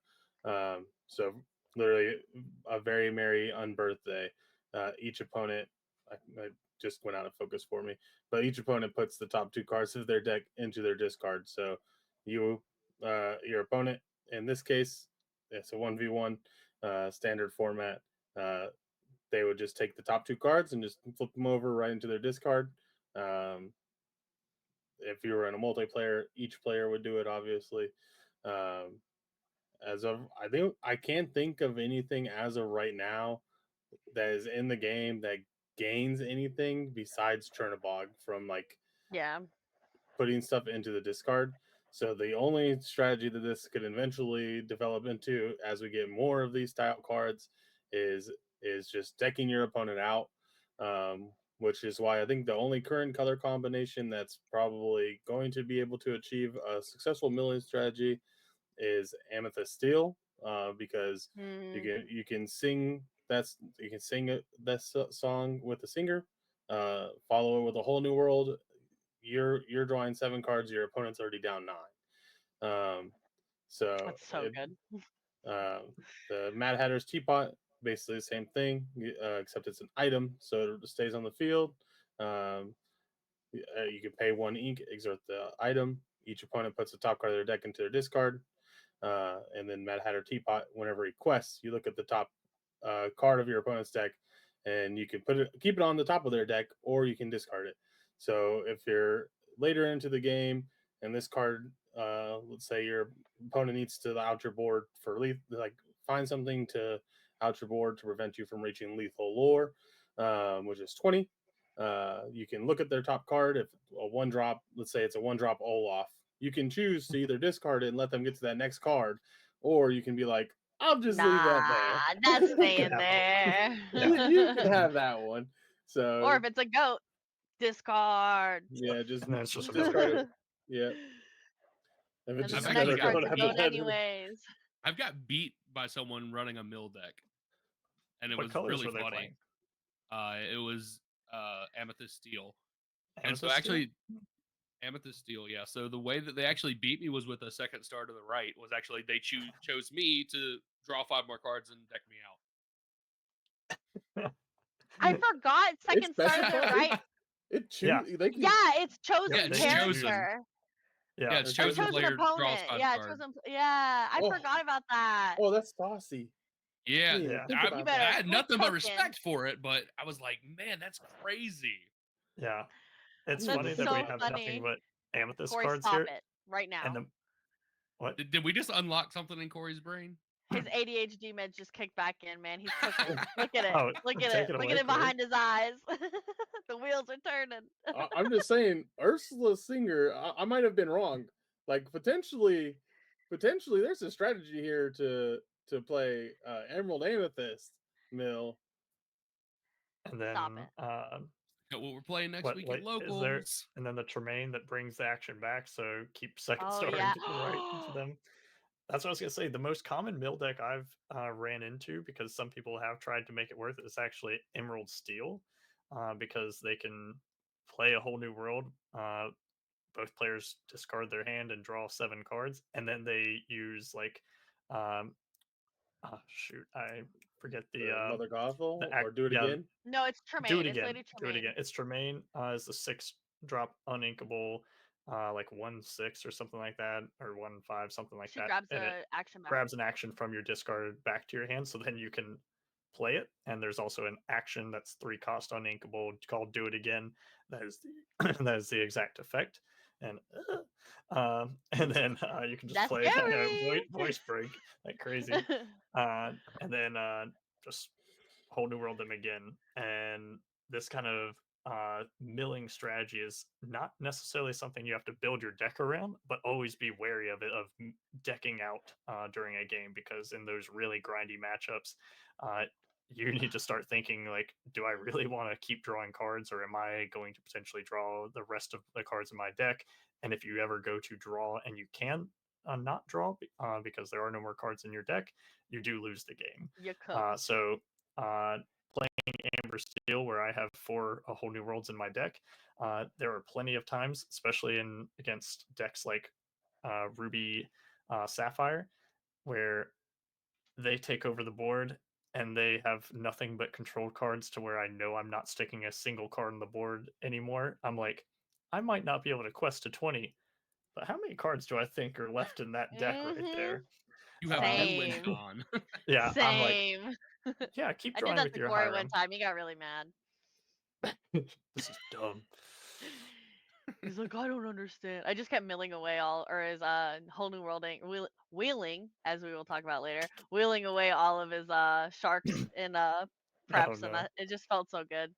So literally, a very merry unbirthday. Each opponent, I just went out of focus for me, but each opponent puts the top 2 cards of their deck into their discard. So you, your opponent, in this case, it's a 1v1 standard format. They would just take the top 2 cards and just flip them over right into their discard. if you were in a multiplayer, each player would do it, obviously. Um, I can't think of anything as of right now that is in the game that gains anything besides Chernobog from like Yeah. putting stuff into the discard. So the only strategy that this could eventually develop into, as we get more of these style cards, is just decking your opponent out, which is why I think the only current color combination that's probably going to be able to achieve a successful milling strategy is Amethyst Steel, because you can sing that song with the singer, follow it with a whole new world. You're drawing 7 cards. Your opponent's already down 9. So That's so good. the Mad Hatter's Teapot, basically the same thing, except it's an item, so it stays on the field. You can pay 1 ink, exert the item. Each opponent puts the top card of their deck into their discard. And then Mad Hatter Teapot, whenever he quests, you look at the top card of your opponent's deck, and you can keep it on the top of their deck, or you can discard it. So if you're later into the game and this card, let's say your opponent needs to out your board for like find something to out your board to prevent you from reaching lethal lore, which is 20. You can look at their top card. If a 1-drop, let's say it's a 1-drop Olaf, you can choose to either discard it and let them get to that next card, or you can be like, I'll just leave that there. That's staying there. You can have that one. So, or if it's a goat, discard. yeah, just And then it's just discard another it. Yeah. If And it's then just the actually next another card's goat, a I goat bet. anyways. I've got beat by someone running a mill deck, and it What was colors really were they funny. playing? It was Amethyst Steel, and Amethyst so Steel? actually Amethyst Steel, yeah. So the way that they actually beat me was with a second star to the right. Was actually they chose me to draw 5 more cards and deck me out. I forgot second star to the right. It Yeah. It's chosen Yeah, it's character. chosen. Yeah, Yeah, it's Or chosen chosen player draws opponent. 5 Yeah, cards. I forgot about that. Oh, that's saucy. Yeah, Yeah. Think I, about You that. better I had quit nothing but cooking. respect for it, but I was like, man, that's crazy. yeah. It's That's funny that so we have funny. nothing but amethyst Corey, cards stop here. it right now. And the what? Did we just unlock something in Corey's brain? His ADHD meds just kicked back in, man. He's cooking. Look at it. Oh, Look at take it. it Look away, at it Corey. behind his eyes. The wheels are turning. I'm just saying, Ursula Singer. I might have been wrong. Like potentially, there's a strategy here to play Emerald Amethyst Mill. And then Stop it. What we're playing next what week like at locals. is there? And then the Tremaine that brings the action back, so keep second Oh, starring yeah. to the right to them. That's what I was gonna say. The most common mill deck I've ran into, because some people have tried to make it worth it, is actually Emerald Steel, because they can play a whole new world. Both players discard their hand and draw 7 cards, and then they use like, shoot, I forget the Mother Gothel, act. or do it Yeah, again. No, it's Tremaine. do it It's again. Lady Do it Tremaine. again. It's Tremaine. Is the 6-drop uninkable, like 1/6 or something like that, or 1/5, something like She that. grabs And it an action back. grabs an action from your discard back to your hand, so then you can play it. And there's also an action that's 3 cost uninkable called Do It Again. That is the that is the exact effect. And then you can just That's play scary. voice break like crazy. And then just whole new world them again. And this kind of milling strategy is not necessarily something you have to build your deck around, but always be wary of it, of decking out during a game, because in those really grindy matchups, you need to start thinking like, do I really want to keep drawing cards, or am I going to potentially draw the rest of the cards in my deck? And if you ever go to draw and you can not draw because there are no more cards in your deck, you do lose the game. You cook. So playing Amber Steel, where I have 4 a whole new worlds in my deck, there are plenty of times, especially against decks like Ruby Sapphire, where they take over the board and they have nothing but controlled cards, to where I know I'm not sticking a single card on the board anymore. I'm like, I might not be able to quest to 20, but how many cards do I think are left in that deck right there? You have Same. Ruin gone. Yeah, I'm like, Same. yeah, keep I did drawing that with to your Corey Hiram. one time. He got really mad. This is dumb. He's like, I don't understand. I just kept milling away his whole new world wheeling, as we will talk about later, wheeling away all of his sharks in Oh preps, and no. it just felt so good.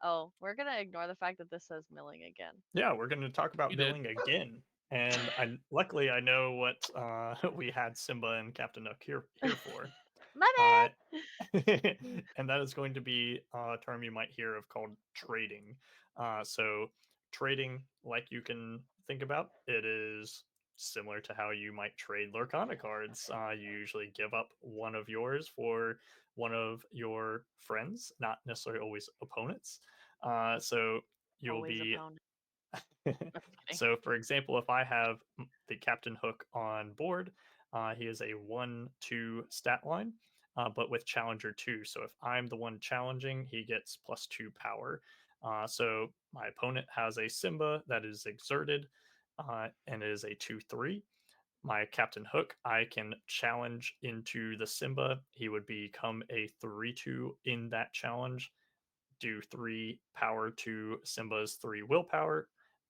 Oh, we're gonna ignore the fact that this says milling again. Yeah, we're going to talk about You did. milling again. And luckily I know what we had Simba and Captain Nook here for. Uh, Money. and that is going to be a term you might hear of called trading. So trading, like you can think about, it is similar to how you might trade Lorcana cards. You usually give up one of yours for one of your friends, not necessarily always opponents. So you'll Always be opponent. I'm just kidding. so, for example, if I have the Captain Hook on board, he is a 1-2 stat line, but with Challenger 2. So, if I'm the one challenging, he gets +2 power. So, my opponent has a Simba that is exerted and is a 2-3. My Captain Hook, I can challenge into the Simba. He would become a 3-2 in that challenge, do 3 power to Simba's 3 willpower,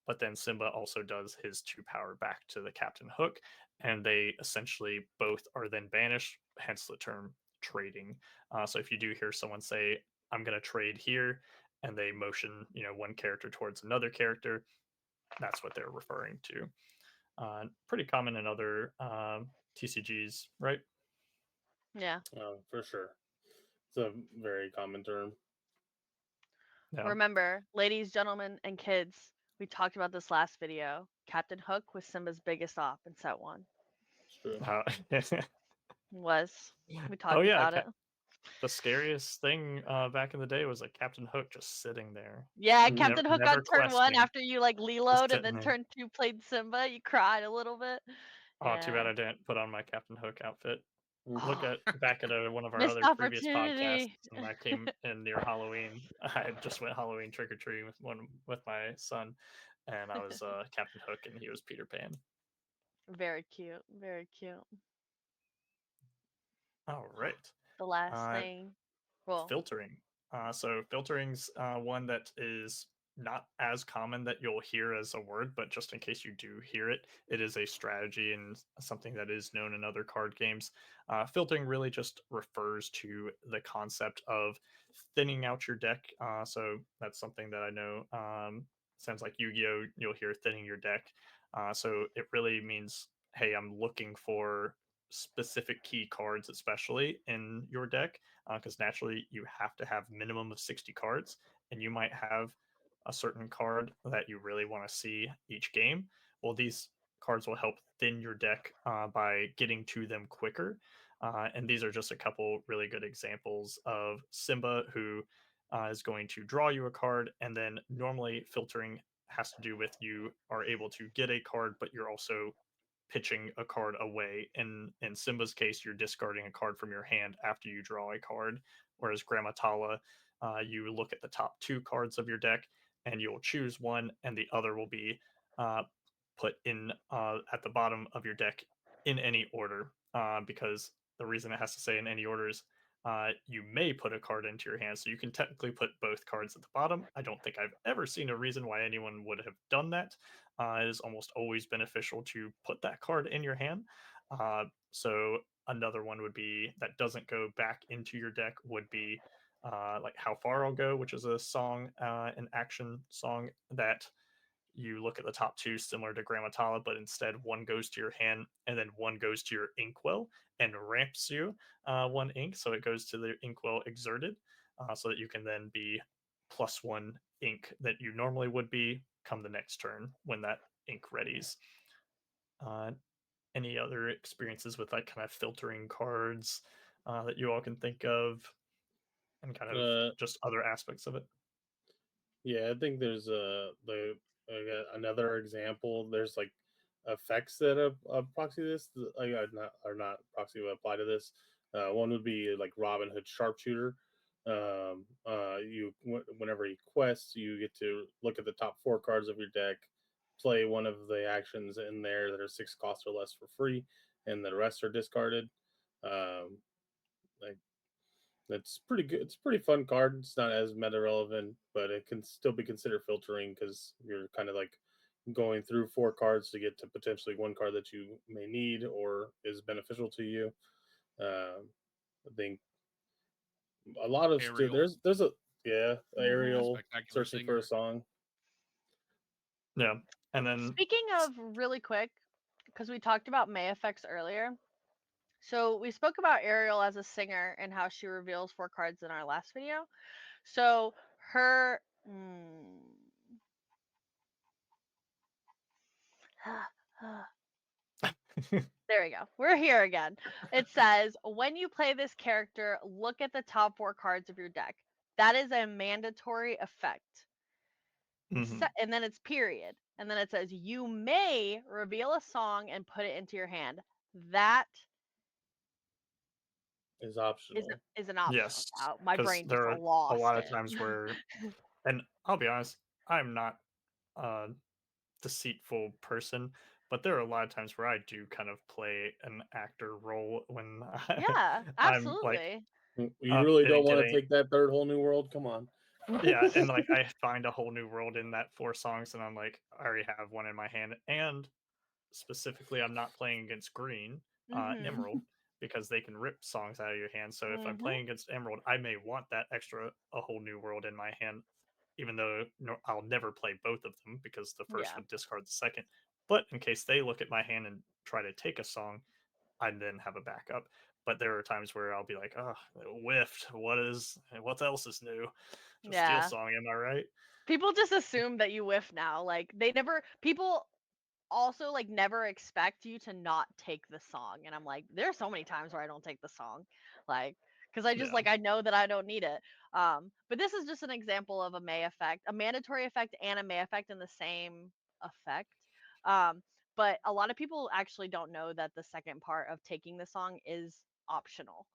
but then Simba also does his 2 power back to the Captain Hook, and they essentially both are then banished, hence the term trading. So if you do hear someone say, I'm going to trade here, and they motion, one character towards another character, that's what they're referring to. Pretty common in other TCGs, right? Yeah. For sure. It's a very common term. Yeah. Remember, ladies, gentlemen, and kids, we talked about this last video. Captain Hook was Simba's biggest op in set 1. It's true. We Oh talked yeah, about it. the scariest thing back in the day was like Captain Hook just sitting there. Yeah, Mhm. Captain Hook Never on turn 1 questing, after you like just reload, and sitting then there. turn 2 played Simba. You cried a little bit. Oh, too bad Yeah. I didn't put on my Captain Hook outfit. Look Oh, at back at one of our missed other previous podcasts, opportunity. and I came in near Halloween. I just went Halloween trick or treating with my son, and I was Captain Hook, and he was Peter Pan. Very cute. Very cute. All right. The last Uh, thing. Well, filtering. So filtering's one that is not as common that you'll hear as a word, but just in case you do hear it, it is a strategy and something that is known in other card games. Filtering really just refers to the concept of thinning out your deck. So that's something that I know sounds like Yu-Gi-Oh! You'll hear thinning your deck. So it really means, hey, I'm looking for specific key cards, especially in your deck, because naturally you have to have minimum of 60 cards, and you might have a certain card that you really want to see each game. Well, these cards will help thin your deck by getting to them quicker. And these are just a couple really good examples of Simba, who is going to draw you a card, and then normally filtering has to do with you are able to get a card, but you're also pitching a card away. In Simba's case, you're discarding a card from your hand after you draw a card, whereas Grammatala, you look at the top 2 cards of your deck and you'll choose one, and the other will be uh, put in at the bottom of your deck in any order. Because the reason it has to say in any order is you may put a card into your hand, so you can technically put both cards at the bottom. I don't think I've ever seen a reason why anyone would have done that. It is almost always beneficial to put that card in your hand. So another one would be that doesn't go back into your deck would be like How Far I'll Go, which is a song, an action song that you look at the top 2 similar to Grammatala, but instead one goes to your hand and then one goes to your inkwell and ramps you 1 ink. So it goes to the inkwell exerted, so that you can then be +1 ink that you normally would be come the next turn when that ink readies. Uh, any other experiences with like kind of filtering cards that you all can think of, and kind of just other aspects of it? Yeah, I think there's another example. There's like effects that proxy this, not proxy but apply to this. One would be like Robin Hood Sharpshooter. Whenever he quests, you get to look at the top 4 cards of your deck, play one of the actions in there that are 6 costs or less for free, and the rest are discarded. Um, like It's pretty good. It's a pretty fun card. It's not as meta relevant, but it can still be considered filtering because you're kind of like going through 4 cards to get to potentially one card that you may need or is beneficial to you. I think a lot of Ariel, there's a yeah Mhm. Ariel spectacular searching for a singer. song. Yeah. And then Speaking of really quick, because we talked about May effects earlier. So we spoke about Ariel as a singer and how she reveals 4 cards in our last video. So her. There we go. We're here again. It says, when you play this character, look at the top 4 cards of your deck. That is a mandatory effect. mhm. And then it's period. And then it says, you may reveal a song and put it into your hand. That Is is, optional. is an optional. Yes, My because brain just there are a lost lot of it. times where, and I'll be honest, I'm not a deceitful person, but there are a lot of times where I do kind of play an actor role when Yeah, I'm like, absolutely. You really don't want to getting, take that third whole new world. Come on. yeah, and like I find a whole new world in that 4 songs, and I'm like, I already have one in my hand, and specifically, I'm not playing against green, Mhm. Emerald, because they can rip songs out of your hand. So if I'm Mhm. playing against Emerald, I may want that extra a whole new world in my hand, even though I'll never play both of them because the first Yeah. would discard the second. But in case they look at my hand and try to take a song, I then have a backup. But there are times where I'll be like, oh, whiffed. What else is new? Just steal Yeah. song, am I right? People just assume that you whiff now. Like they never people also like never expect you to not take the song, and I'm like, there's so many times where I don't take the song, like because I just Yeah. like I know that I don't need it. But this is just an example of a May effect, a mandatory effect and a May effect in the same effect. um but a lot of people actually don't know that the second part of taking the song is optional.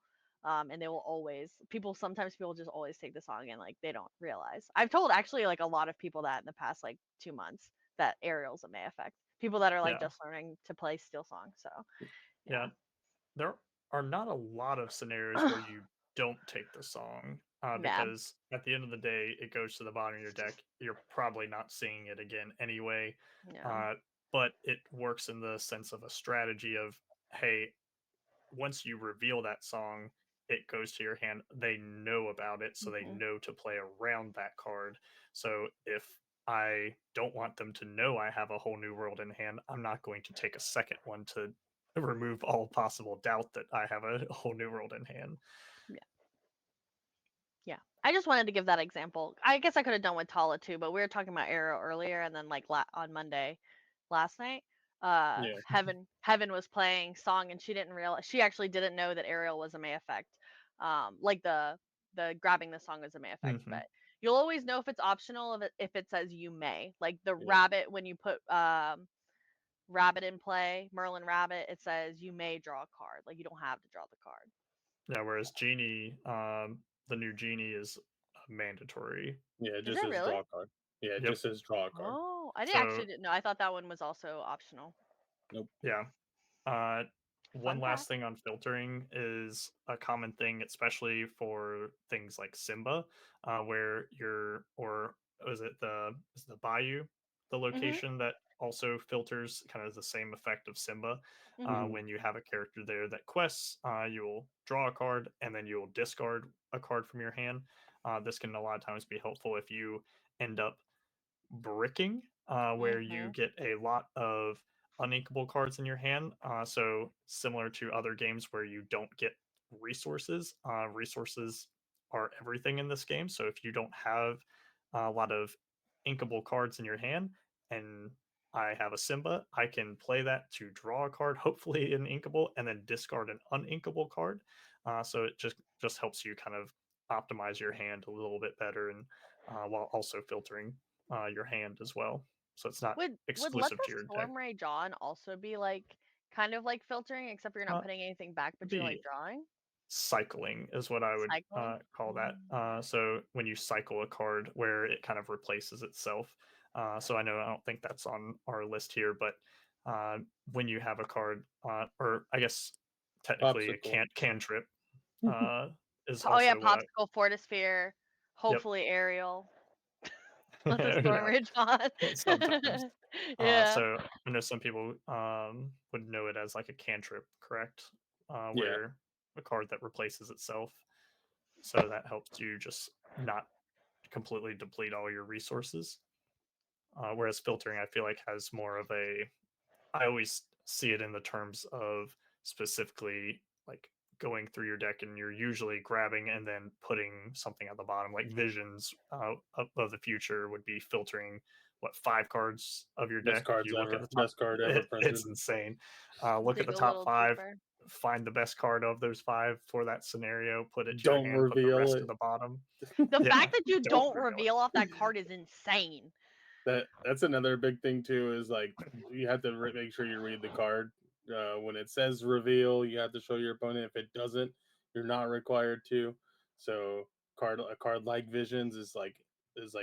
And they will always sometimes people just always take the song and like they don't realize. I've told actually like a lot of people that in the past like 2 months that Ariel's a May effect. People that are like Yeah. just learning to play steel song. So Yeah. There are not a lot of scenarios yeah. where you don't take the song Yeah. because at the end of the day, it goes to the bottom of your deck. You're probably not seeing it again anyway. Yeah. Uh, but it works in the sense of a strategy of, hey, once you reveal that song, it goes to your hand. They know about it, so they Hmm. know to play around that card. So if I don't want them to know I have a whole new world in hand, I'm not going to take a second one to remove all possible doubt that I have a whole new world in hand. Yeah. Yeah. I just wanted to give that example. I guess I could have done with Tala too, but we were talking about Ariel earlier, and then like on Monday last night, Yeah. Heaven was playing song, and she didn't realize, she actually didn't know that Ariel was a May effect. Like the grabbing the song was a May effect, Hmm. but you'll always know if it's optional if it says you may. Like the Yeah. rabbit, when you put rabbit in play, Merlin rabbit, it says you may draw a card. Like you don't have to draw the card. Yeah, whereas Genie, the new Genie is mandatory. Yeah. It Is just it says really? draw a card. Yeah. It Yep. just says draw a card. Oh, I didn't So actually didn't know. I thought that one was also optional. Nope. yeah. Uh, Fun one last fact. thing on filtering is a common thing, especially for things like Simba, where you're, or is the Bayou, the Mhm. location that also filters kind of the same effect of Simba. Mhm. Mhm. When you have a character there that quests, you will draw a card and then you will discard a card from your hand. This can a lot of times be helpful if you end up bricking, where you Mhm. get a lot of uninkable cards in your hand. So similar to other games where you don't get resources, resources are everything in this game. So if you don't have a lot of inkable cards in your hand, and I have a Simba, I can play that to draw a card, hopefully an inkable, and then discard an uninkable card. So it just helps you kind of optimize your hand a little bit better, and while also filtering your hand as well. So it's not Would let exclusive the to your deck. storm ray John also be like kind of like filtering, except you're not Uh, putting anything back, it'd but you're be like drawing, cycling is what I would cycling? call that. Mm. So when you cycle a card where it kind of replaces itself. So I know I don't think that's on our list here, but when you have a card, or I guess technically a Popsicle. cantrip uh, is Oh yeah, also what I. popsicle, fortisphere, Yep. hopefully aerial. Let the storm No, rage on. sometimes. Yeah. So I know some people would know it as like a cantrip, correct? Yeah. Where a card that replaces itself. So that helps you just not completely deplete all your resources. Whereas filtering, I feel like has more of a. I always see it in the terms of specifically like going through your deck, and you're usually grabbing and then putting something at the bottom. Like visions of the future would be filtering what 5 cards of your Best deck. cards You look at ever. the top. Best card ever printed. It's insane. Look at Dig the a top little 5. deeper. Find the best card of those 5 for that scenario. Put it to your Don't hand. Put the reveal rest it. at the bottom. The Yeah, fact that you don't don't reveal reveal off that card is insane. That's another big thing too. Is like you have to make sure you read the card. When it says reveal, you have to show your opponent. If it doesn't, you're not required to. So a card like Visions is like in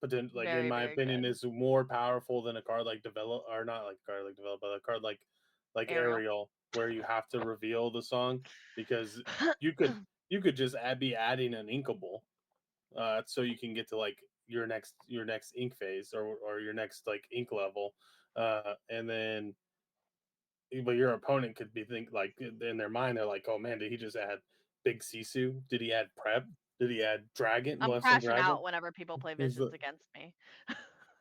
Very, my very opinion good. is more powerful than a card like Develop, or not like a card like Develop, but a card like Ariel. Ariel, where you have to reveal the song, because you could just be adding an inkable, so you can get to like your next ink phase, or your next like ink level, and then but your opponent could be think like in their mind they're like, oh man, did he just add big Sisu? Did he add Prep? Did he add Dragon? I'm Blessing crashing Dragon? out whenever people play He's Visions against me.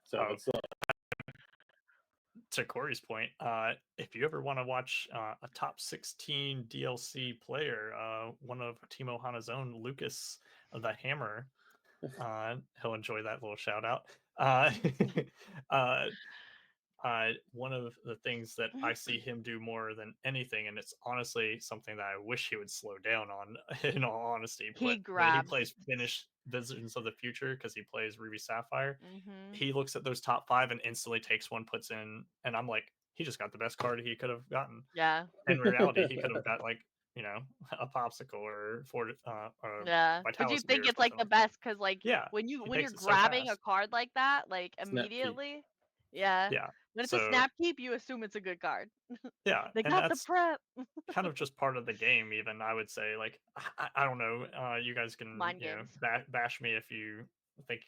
so Oh, it's to Corey's point, if you ever want to watch a top 16 DLC player, one of Team Ohana's own, Lucas the Hammer, he'll enjoy that little shout out. Uh, uh, one of the things that I see him do more than anything, and it's honestly something that I wish he would slow down on, in all honesty, He but when he grabs. plays Finish Visions of the Future, because he plays Ruby Sapphire, Mm-hmm. he looks at those top 5 and instantly takes one, puts in, and I'm like, he just got the best card he could have gotten. Yeah. In reality, he could have got like, a popsicle or Yeah. But you Vitalispear think or it's like something the like that. best because like Yeah, when he you're takes it so grabbing a fast. card like that, like Snap Keep. immediately, yeah. Yeah. When it's a So snap keep, you assume it's a good card. yeah, They and got the that's prep. kind of just part of the game. Even I would say, like, I don't know. You guys can Mind games. bash me if you think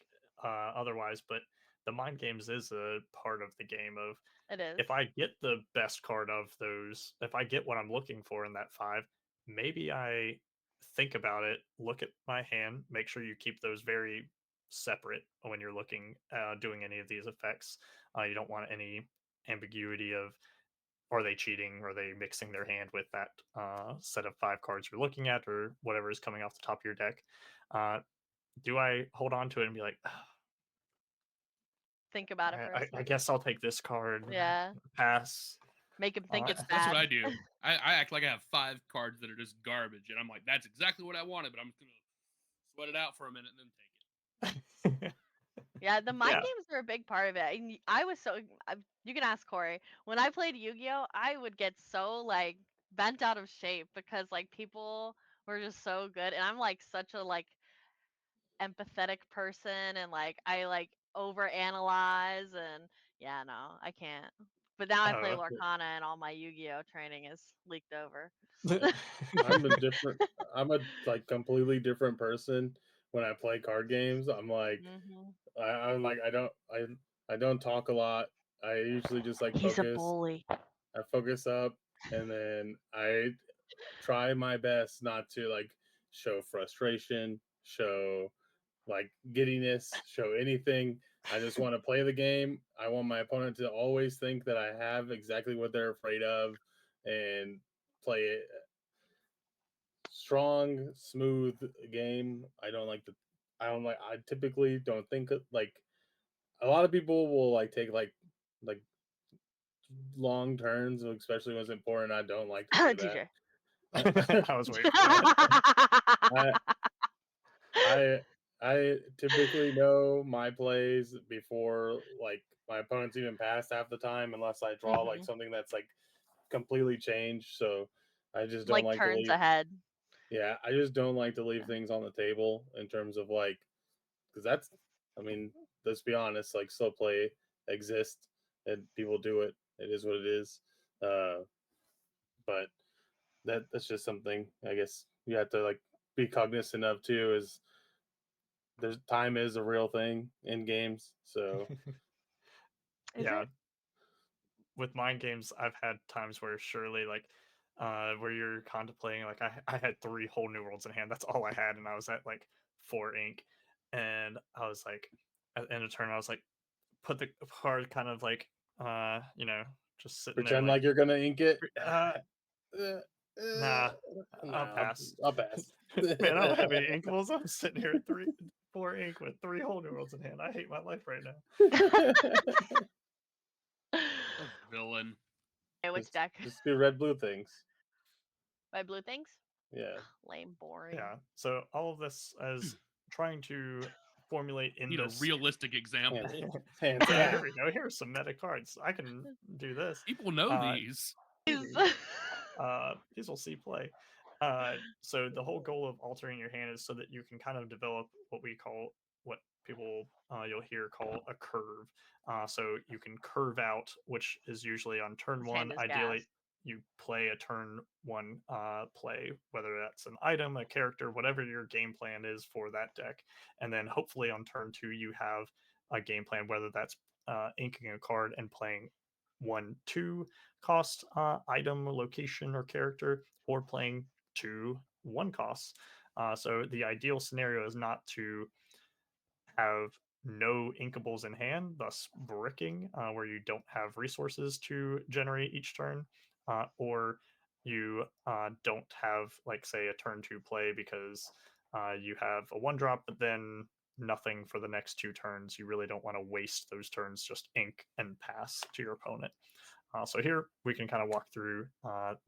otherwise, but the mind games is a part of the game. Of It is. if I get the best card of those, if I get what I'm looking for in that 5, maybe I think about it, look at my hand, make sure you keep those very separate when you're looking doing any of these effects. You don't want any ambiguity of, are they cheating? Are they mixing their hand with that set of 5 cards you're looking at, or whatever is coming off the top of your deck? Do I hold on to it and be like, Think about it for a I second. guess I'll take this card, Yeah. pass? Make him think it's That's bad. what I do. I act like I have 5 cards that are just garbage, and I'm like, that's exactly what I wanted, but I'm just gonna sweat it out for a minute and then take it. Yeah, the mind Yeah. games are a big part of it. And I was so you can ask Corey. When I played Yu-Gi-Oh, I would get so like bent out of shape because like people were just so good, and I'm like such a like empathetic person, and like I like overanalyze, and yeah, no, I can't. But now I play Oh. Lorcana, and all my Yu-Gi-Oh training is leaked over. I'm a like completely different person when I play card games. I'm like Hmm. I'm like I don't talk a lot. I usually just like He's a focus. bully. I focus up, and then I try my best not to like show frustration, show like giddiness, show anything. I just want to play the game. I want my opponent to always think that I have exactly what they're afraid of, and play it strong, smooth game. I typically don't think like a lot of people will like take like long turns, especially when it's important. I don't like to do DJ. that. I was waiting for that. I, I I typically know my plays before like my opponent's even passed half the time, unless I draw like Hmm. something that's like completely changed. So I just don't Like like to turns leave. ahead. Yeah, I just don't like to leave things on the table in terms of like, because that's, I mean, let's be honest, like slow play exists and people do it. It is what it is. Uh, but that's just something I guess you have to like be cognizant of too is there's time is a real thing in games. So Is yeah, it? with mind games, I've had times where surely like where you're contemplating like I had 3 whole new worlds in hand. That's all I had, and I was at like 4 ink, and I was like at the end of turn, I was like put the card kind of like you know, just sitting there pretend like like you're gonna ink it. Uh, nah, I'll nah, pass. I'll pass. Man, I don't have any inkables. I'm sitting here at 4 ink with 3 whole new worlds in hand. I hate my life right now. A villain. Hey, which just, deck? just do red blue things. By blue things? Yeah. Lame, boring. Yeah. So all of this as trying to formulate in Need a this. reastic example. Hands Yeah, here down. we go. Here's some meta cards. I can do this. People know these. These will see play. So the whole goal of altering your hand is so that you can kind of develop what people you'll hear call a curve. So you can curve out, which is usually on turn His one. hand is Ideally, gas. you play a turn one play, whether that's an item, a character, whatever your game plan is for that deck, and then hopefully on turn two you have a game plan, whether that's inking a card and playing 1/2 cost item, location, or character, or playing 2 1 costs. So the ideal scenario is not to have no inkables in hand, thus bricking, where you don't have resources to generate each turn, or you don't have, like, say, a turn 2 play because you have a 1 drop, but then nothing for the next 2 turns. You really don't want to waste those turns, just ink and pass to your opponent. So here we can kind of walk through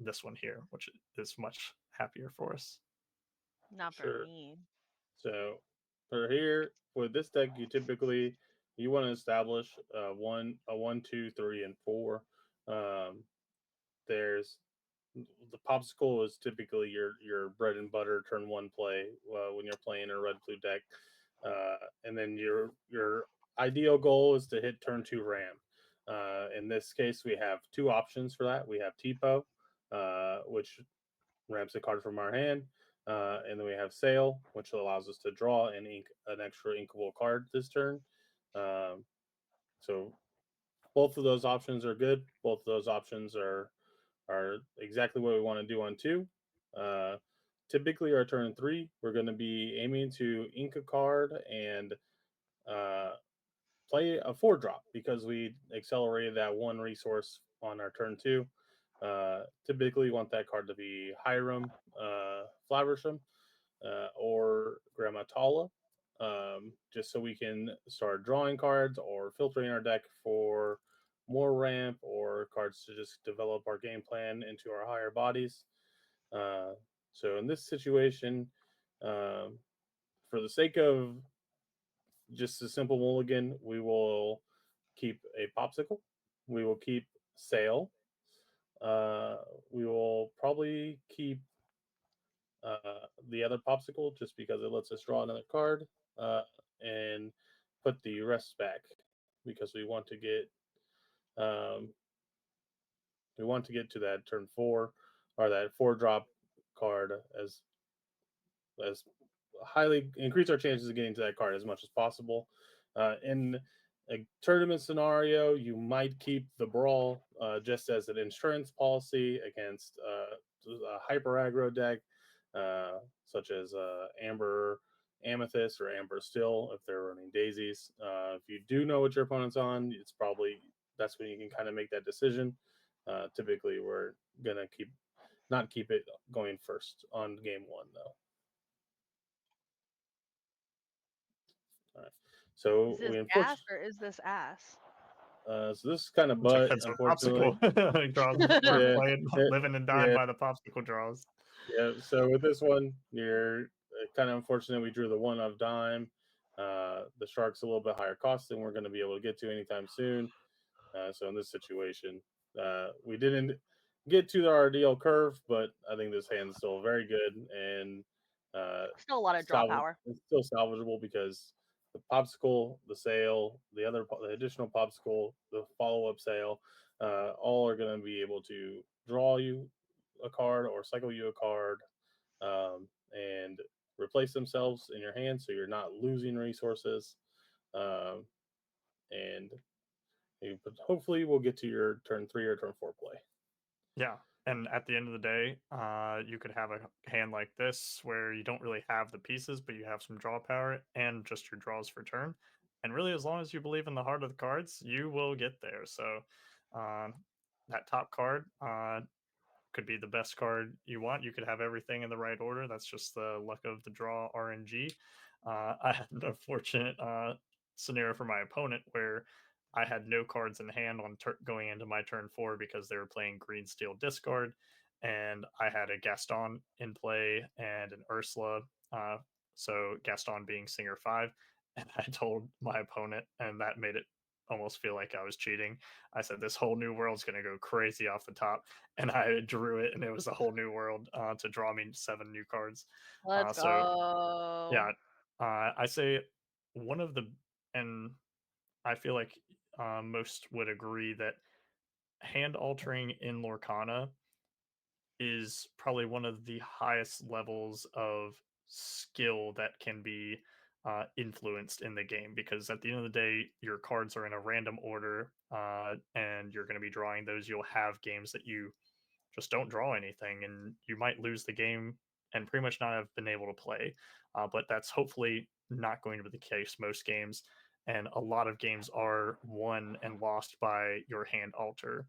this one here, which is much happier for us. Not for Sure. me. So for here, with this deck, you want to establish a 1, 2, 3, and 4. There's the popsicle is typically your bread and butter turn one play when you're playing a red blue deck, and then your ideal goal is to hit turn two ram. In this case, we have 2 options for that. We have Tipo, which ramps a card from our hand, and then we have Sail, which allows us to draw and ink an extra inkable card this turn. Um, so both of those options are good. Both of those options are exactly what we want to do on 2. Uh, Typically, our turn 3, we're going to be aiming to ink a card and uh, play a 4-drop because we accelerated that 1 resource on our turn 2. Typically, you want that card to be Hiram, Flaversham, or Grammatala, just so we can start drawing cards or filtering our deck for more ramp or cards to just develop our game plan into our higher bodies. So in this situation, um, for the sake of just a simple mulligan, we will keep a popsicle. We will keep sail. We will probably keep the other popsicle just because it lets us draw another card, and put the rest back because um, we want to get to that turn 4 or that 4-drop card as highly increase our chances of getting to that card as much as possible. In a tournament scenario, you might keep the brawl just as an insurance policy against a hyper aggro deck, such as Amber Amethyst or Amber Still if they're running daisies. If you do know what your opponent's on, that's when you can kind of make that decision. Typically, we're gonna not keep it going first on game 1 though. All right. So Is this we gas unfortunately, or is this ass? so this is kind of butt, Depends what unfortunately. popsicle draws. We're Yeah, playing, living and dying yeah, by the popsicle draws. yeah. So with this one, you're kind of unfortunate. We drew the 1 of dime. The shark's a little bit higher cost than we're going to be able to get to anytime soon. So in this situation, we didn't get to our ideal curve, but I think this hand's still very good and Still a lot of draw power. it's still salvageable because the popsicle, the sail, the additional popsicle, the follow-up sail, all are going to be able to draw you a card or cycle you a card, and replace themselves in your hand, so you're not losing resources. Um, and but hopefully we'll get to your turn 3 or turn 4 play. Yeah. And at the end of the day, you could have a hand like this where you don't really have the pieces, but you have some draw power and just your draws for turn. And really, as long as you believe in the heart of the cards, you will get there. So that top card could be the best card you want. You could have everything in the right order. That's just the luck of the draw RNG. I had an unfortunate scenario for my opponent where I had no cards in hand on going into my turn 4 because they were playing green steel discard, and I had a Gaston in play and an Ursula. So Gaston being Singer 5, and I told my opponent, and that made it almost feel like I was cheating. I said this whole new world's going to go crazy off the top, and I drew it, and it was a whole new world to draw me 7 new cards. Let's So go. yeah, I say one of the, and I feel like most would agree that hand altering in Lorcana is probably one of the highest levels of skill that can be influenced in the game, because at the end of the day your cards are in a random order, and you're going to be drawing those. You'll have games that you just don't draw anything and you might lose the game and pretty much not have been able to play. But that's hopefully not going to be the case most games. And a lot of games are won and lost by your hand alter.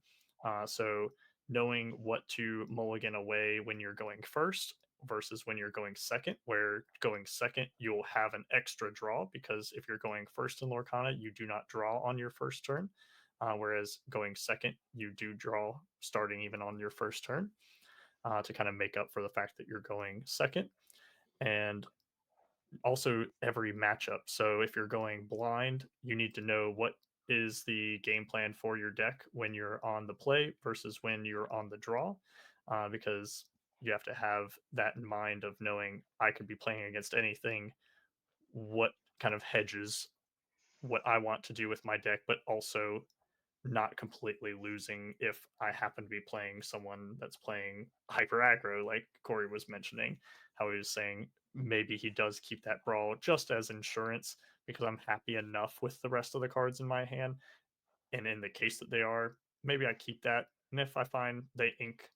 So knowing what to mulligan away when you're going first versus when you're going second, where going second, you'll have an extra draw, because if you're going first in Lorcana, you do not draw on your first turn. Whereas going second, you do draw starting even on your first turn, to kind of make up for the fact that you're going second. And also every matchup. So if you're going blind, you need to know what is the game plan for your deck when you're on the play versus when you're on the draw, because you have to have that in mind of knowing I could be playing against anything. What kind of hedges what I want to do with my deck, but also not completely losing if I happen to be playing someone that's playing hyper aggro, like Corey was mentioning, how he was saying maybe he does keep that brawl just as insurance because I'm happy enough with the rest of the cards in my hand. And in the case that they are, maybe I keep that. And if I find they ink,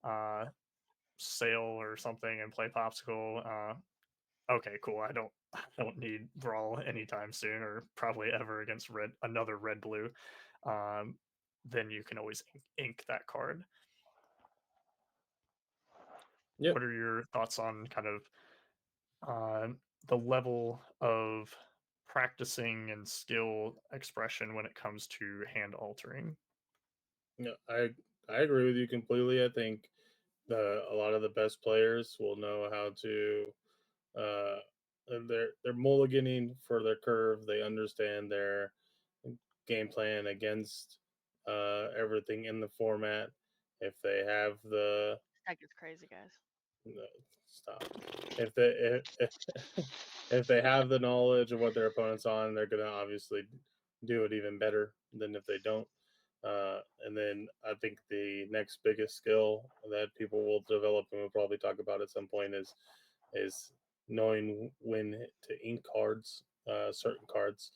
uh, sail or something and play popsicle, okay, cool. I don't need brawl anytime soon, or probably ever against another red blue. Um, then you can always ink that card. Yep. What are your thoughts on kind of the level of practicing and skill expression when it comes to hand altering? No, I agree with you completely. I think a lot of the best players will know how to uh, they're mulliganing for their curve. They understand their game plan against everything in the format. If they have the That gets crazy, guys. no, stop. If they have the knowledge of what their opponent's on, they're gonna obviously do it even better than if they don't. And then I think the next biggest skill that people will develop, and we'll probably talk about at some point, is knowing when to ink cards, certain cards,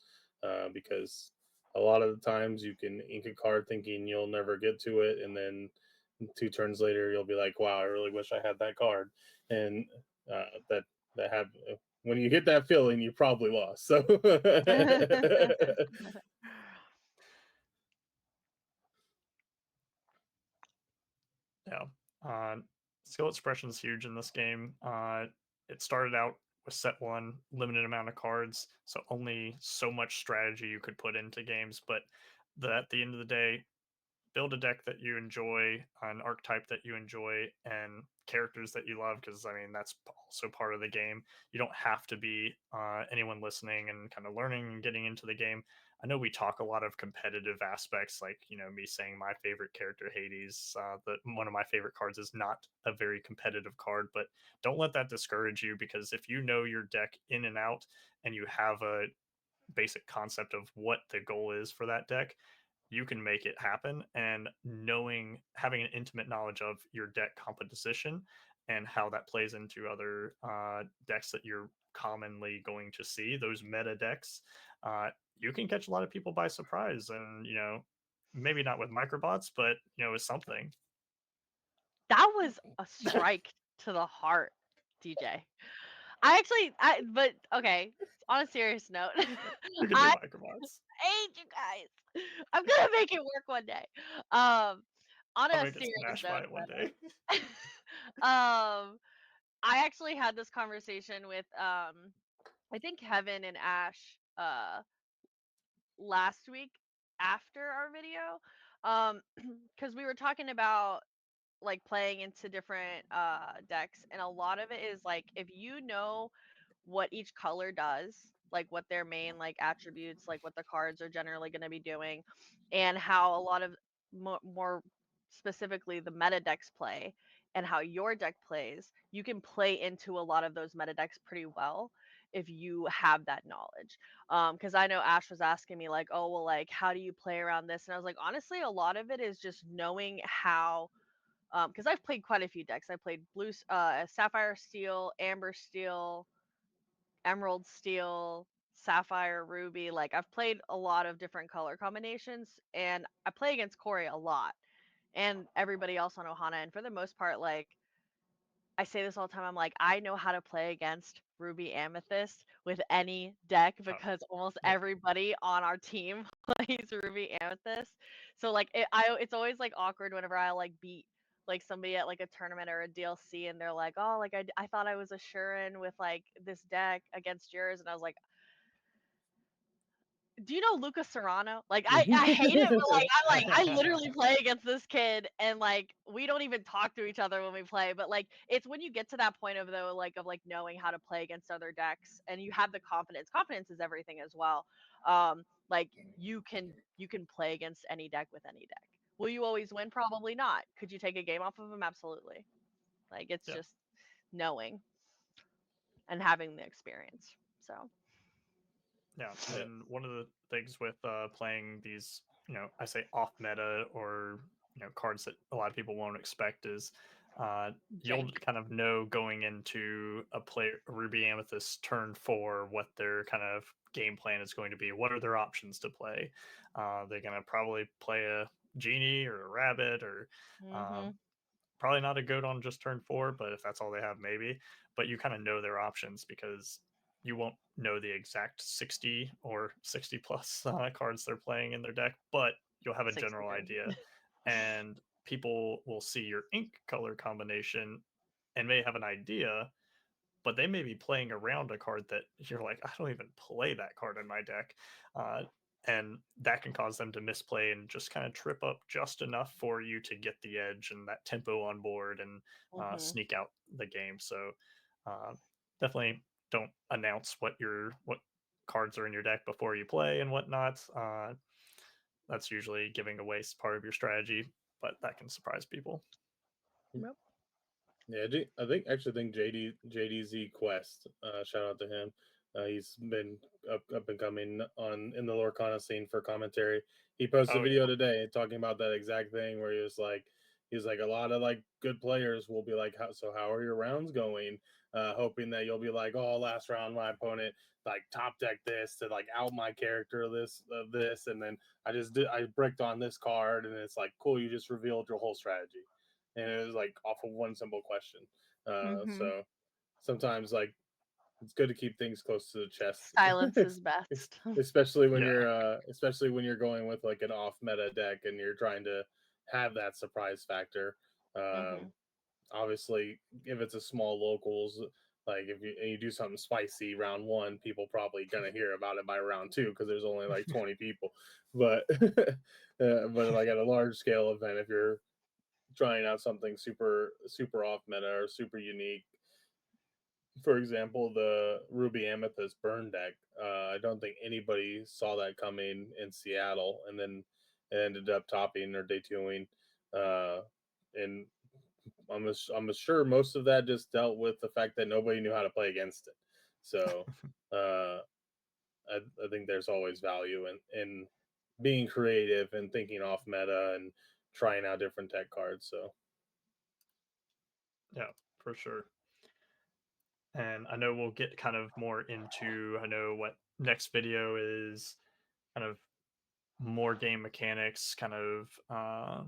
because a lot of the times you can ink a card thinking you'll never get to it, and then 2 turns later you'll be like, "Wow, I really wish I had that card," and that have when you get that feeling, you probably lost. So. Yeah. Skill expression is huge in this game. It started out with set one, limited amount of cards, so only so much strategy you could put into games. But at the end of the day, build a deck that you enjoy, an archetype that you enjoy, and characters that you love, because I mean that's also part of the game. You don't have to be anyone listening and kind of learning and getting into the game. I know we talk a lot of competitive aspects, like me saying my favorite character Hades. That one of my favorite cards is not a very competitive card, but don't let that discourage you, because if you know your deck in and out and you have a basic concept of what the goal is for that deck, you can make it happen. And having an intimate knowledge of your deck composition and how that plays into other decks that you're commonly going to see, those meta decks, you can catch a lot of people by surprise. And, maybe not with microbots, but, with something. That was a strike to the heart, DJ. But okay, on a serious note, You can do I microbots. hate you guys. I'm gonna make it work one day. On I'm a gonna get serious smashed note, by it one day. I actually had this conversation with I think Kevin and Ash last week after our video, because we were talking about like playing into different decks, and a lot of it is like if you know what each color does, like what their main like attributes, like what the cards are generally going to be doing, and how a lot of more specifically the meta decks play and how your deck plays, you can play into a lot of those meta decks pretty well if you have that knowledge. Because I know Ash was asking me like, oh well, like how do you play around this? And I was like, honestly, a lot of it is just knowing how, because I've played quite a few decks. I played blue, sapphire steel, amber steel, emerald steel, sapphire ruby. Like I've played a lot of different color combinations, and I play against Corey a lot, and everybody else on Ohana. And for the most part, like I say this all the time, I'm like, I know how to play against Ruby Amethyst with any deck because almost yeah. everybody on our team plays Ruby Amethyst. So like it's always like awkward whenever I like beat like somebody at like a tournament or a DLC and they're like, oh, like I thought I was a Shurin with like this deck against yours, and I was like, do you know Lucas Serrano? Like I hate it, but like I literally play against this kid, and like we don't even talk to each other when we play. But like it's when you get to that point of though like of like knowing how to play against other decks and you have the confidence. Confidence is everything as well. Like you can play against any deck with any deck. Will you always win? Probably not. Could you take a game off of them? Absolutely. Like it's Yeah. just knowing and having the experience. So Yeah, and one of the things with playing these, I say off meta or cards that a lot of people won't expect is you'll jank. kind of know going into a Ruby Amethyst turn 4 what their kind of game plan is going to be. What are their options to play? They're gonna probably play a genie or a rabbit or Mm-hmm. probably not a goat on just turn 4, but if that's all they have, maybe. But you kind of know their options because you won't know the exact 60 or 60 plus cards they're playing in their deck, but you'll have a general 62. idea. And people will see your ink color combination and may have an idea, but they may be playing around a card that you're like, I don't even play that card in my deck. Uh, and that can cause them to misplay and just kind of trip up just enough for you to get the edge and that tempo on board and Mm-hmm. sneak out the game. So uh, definitely don't announce what cards are in your deck before you play and whatnot. That's usually giving away part of your strategy, but that can surprise people. Yep. Yeah, actually think JDZ Quest. Shout out to him. He's been up and coming on in the Lorcana scene for commentary. He posted a Oh video yeah. today talking about that exact thing where he's like a lot of like good players will be like, how are your rounds going? Hoping that you'll be like, oh, last round my opponent like top deck this to like out my character this, and then I bricked on this card, and it's like cool, you just revealed your whole strategy, and it was like off of one simple question. Mm-hmm. So sometimes like it's good to keep things close to the chest, Silence is best. especially when you're going with like an off meta deck and you're trying to have that surprise factor. Mm-hmm. Obviously, if it's a small locals, like if you do something spicy round 1, people probably gonna hear about it by round 2 because there's only like 20 people. But but like at a large scale event, if you're trying out something super off meta or super unique. For example, the Ruby Amethyst burn deck. I don't think anybody saw that coming in Seattle, and then it ended up topping or debuting. And I'm sure most of that just dealt with the fact that nobody knew how to play against it. So I think there's always value in being creative and thinking off meta and trying out different tech cards. So Yeah, for sure. And I know we'll get kind of more into, I know what next video is kind of more game mechanics, kind of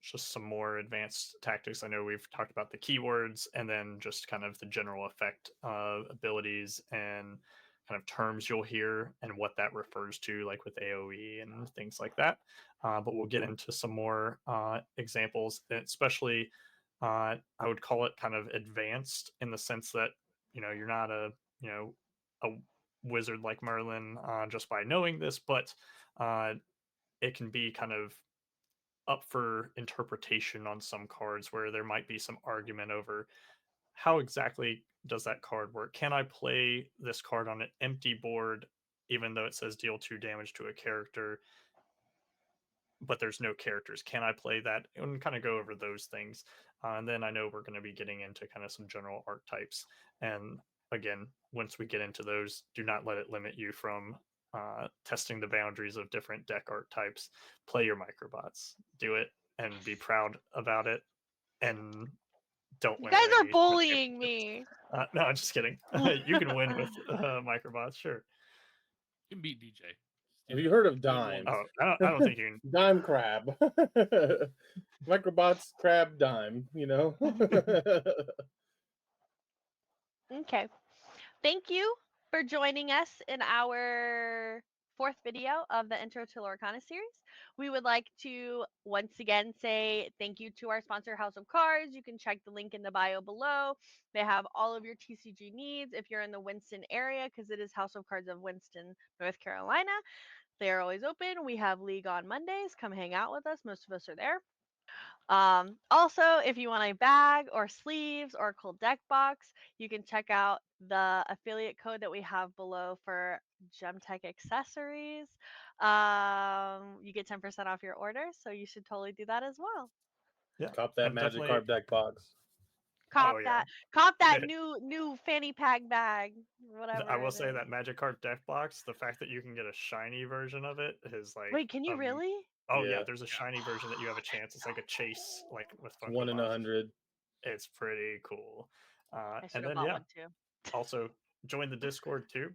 just some more advanced tactics. I know we've talked about the keywords and then just kind of the general effect abilities and kind of terms you'll hear and what that refers to, like with AoE and things like that. But we'll get into some more examples, especially I would call it kind of advanced in the sense that, you're not a wizard like Merlin just by knowing this, but it can be kind of up for interpretation on some cards where there might be some argument over how exactly does that card work. Can I play this card on an empty board even though it says deal 2 damage to a character, but there's no characters? Can I play that? And kind of go over those things. And then I know we're going to be getting into kind of some general archetypes. And again, once we get into those, do not let it limit you from testing the boundaries of different deck archetypes. Play your microbots, do it, and be proud about it. And don't You win guys at are any bullying championships. me. No, I'm just kidding. You can win with microbots, sure. You can beat DJ. Have you heard of Do it Dime? once. Oh, I don't think you can. Dime crab. Microbots crab dime, Okay. Thank you for joining us in our fourth video of the Intro to Lorcana series. We would like to once again say thank you to our sponsor, House of Cards. You can check the link in the bio below. They have all of your TCG needs if you're in the Winston area, because it is House of Cards of Winston, North Carolina. They are always open. We have League on Mondays. Come hang out with us. Most of us are there. Also, if you want a bag or sleeves or a cool deck box, you can check out the affiliate code that we have below for Gemtech accessories. You get 10% off your order, so you should totally do that as well. Yeah, Cop that and magic definitely. card deck box. Cop Oh, yeah. that new fanny pack bag, whatever. I will it say is. that Magic Card deck box, the fact that you can get a shiny version of it is like. Wait, can you really? Oh yeah, Yeah. there's a shiny version that you have a chance. It's like a chase, like with It's Funko 1 in Pops. 100. It's pretty cool. I should And have then bought one too. also join the Discord too.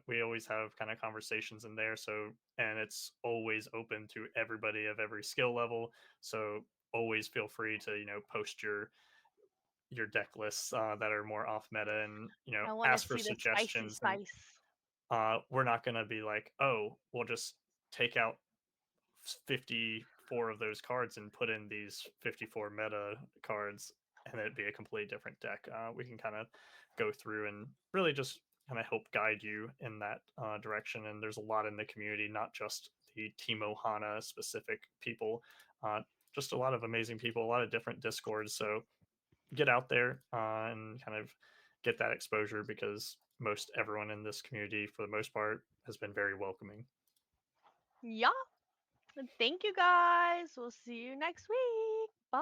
We always have kind of conversations in there, and it's always open to everybody of every skill level. So always feel free to post your deck lists that are more off meta, and I want to ask for see the spicy suggestions. And we're not going to be like, oh, we'll just take out 54 of those cards and put in these 54 meta cards and it'd be a completely different deck. We can kind of go through and really just kind of help guide you in that direction. And there's a lot in the community, not just the Team Ohana specific people, just a lot of amazing people, a lot of different discords. So get out there and kind of get that exposure, because most everyone in this community, for the most part, has been very welcoming. Yeah. Thank you guys. We'll see you next week. Bye.